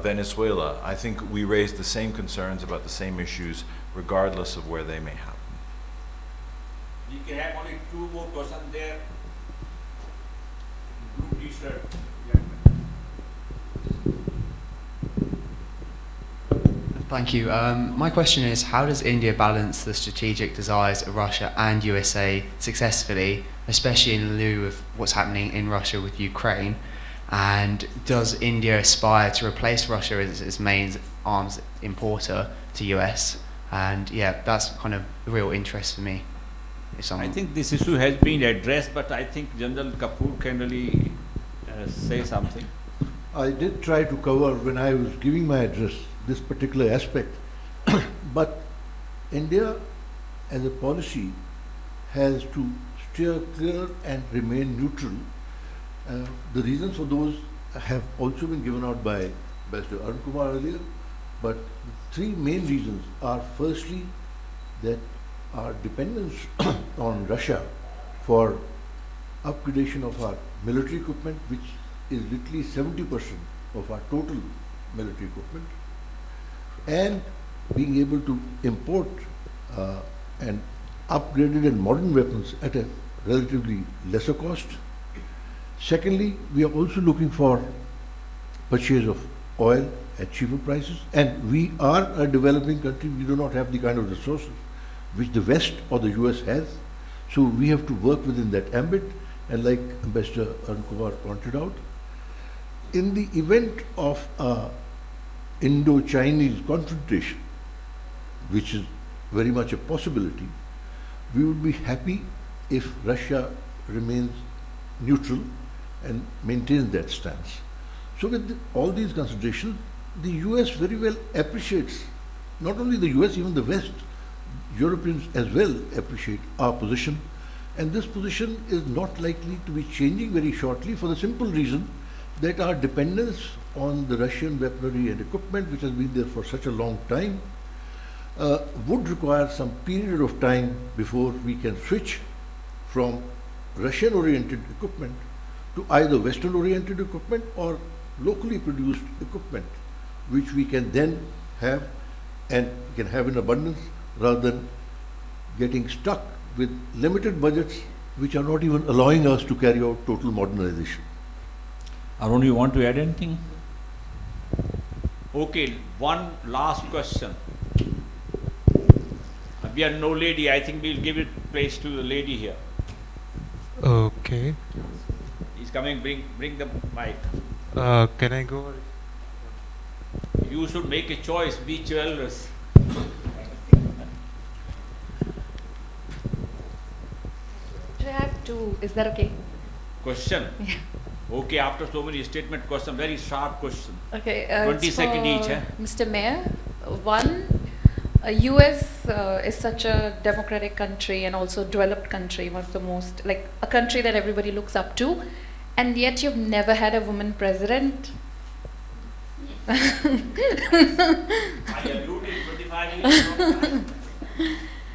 Venezuela, I think we raise the same concerns about the same issues, regardless of where they may happen. We can have only two more questions there. Blue t-shirt. Thank you. My question is, how does India balance the strategic desires of Russia and USA successfully, especially in lieu of what's happening in Russia with Ukraine? And does India aspire to replace Russia as its main arms importer to US? And yeah, that's kind of the real interest for me. I think this issue has been addressed, but I think General Kapoor can really say something. I did try to cover when I was giving my address this particular aspect, but India as a policy has to steer clear and remain neutral. The reasons for those have also been given out by Ambassador Arun Kumar earlier, but the three main reasons are: firstly, that our dependence on Russia for upgradation of our military equipment, which is literally 70% of our total military equipment, and being able to import and upgraded and modern weapons at a relatively lesser cost. Secondly, we are also looking for purchase of oil at cheaper prices, and we are a developing country. We do not have the kind of resources which the West or the US has, so we have to work within that ambit. And like Ambassador Arun Kumar pointed out, in the event of a Indo-Chinese confrontation, which is very much a possibility, we would be happy if Russia remains neutral and maintains that stance. So with all these considerations, the US very well appreciates, not only the US, even the West, Europeans as well appreciate our position, and this position is not likely to be changing very shortly, for the simple reason that our dependence on the Russian weaponry and equipment, which has been there for such a long time, would require some period of time before we can switch from Russian-oriented equipment to either Western-oriented equipment or locally produced equipment, which we can then have and can have in abundance, rather than getting stuck with limited budgets which are not even allowing us to carry out total modernization. Arun, you want to add anything? Okay, one last question. We are no lady. I think we'll give it place to the lady here. Okay. He's coming. Bring the mic. Can I go? You should make a choice. Be chivalrous. I have two. Is that okay? Question. Yeah. Okay, after so many statement question, very sharp question. Okay. 20 seconds each. Mr. Mayor, one, US is such a democratic country and also developed country, one of the most, like a country that everybody looks up to, and yet you've never had a woman president. I have rooted 25 years.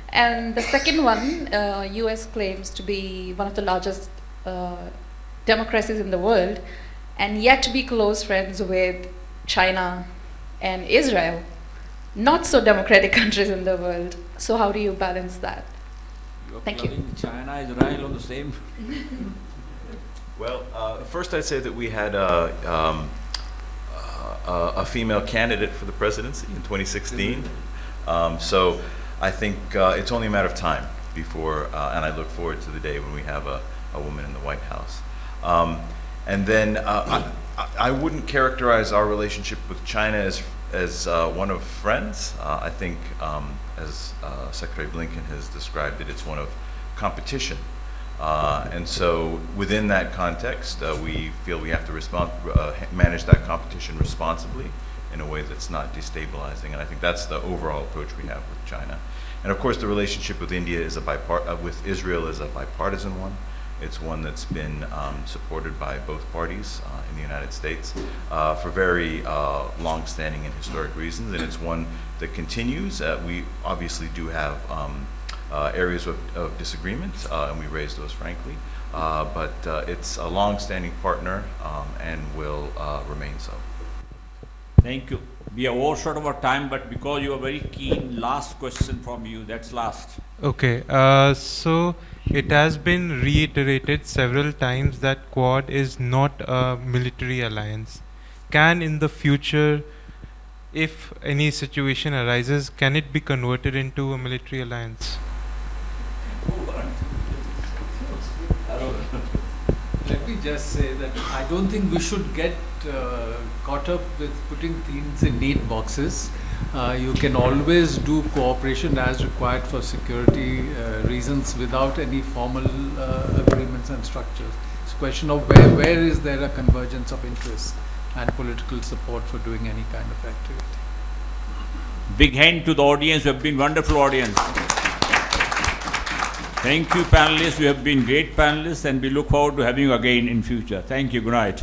And the second one, US claims to be one of the largest democracies in the world, and yet to be close friends with China and Israel, not so democratic countries in the world. So how do you balance that? Thank you. China, Israel on the same. Well, first I'd say that we had a female candidate for the presidency in 2016. So I think it's only a matter of time before, and I look forward to the day when we have a woman in the White House. And then I wouldn't characterize our relationship with China as one of friends. I think, as Secretary Blinken has described it, it's one of competition. And so within that context, we feel we have to manage that competition responsibly in a way that's not destabilizing. And I think that's the overall approach we have with China. And of course, the relationship with India is with Israel is a bipartisan one. It's one that's been supported by both parties in the United States for very long-standing and historic reasons, and it's one that continues. We obviously do have areas of disagreement, and we raise those frankly, but it's a long-standing partner and will remain so. Thank you. We are overshot of our time, but because you are very keen, last question from you. That's last. Okay, so it has been reiterated several times that Quad is not a military alliance. Can in the future, if any situation arises, can it be converted into a military alliance? Let me just say that I don't think we should get caught up with putting things in neat boxes. You can always do cooperation as required for security reasons without any formal agreements and structures. It's a question of where is there a convergence of interest and political support for doing any kind of activity. Big hand to the audience. You have been wonderful audience. Thank you, panelists. You have been great panelists, and we look forward to having you again in future. Thank you. Good night.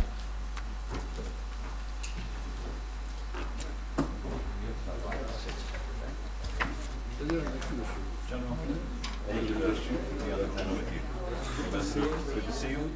Good to see you.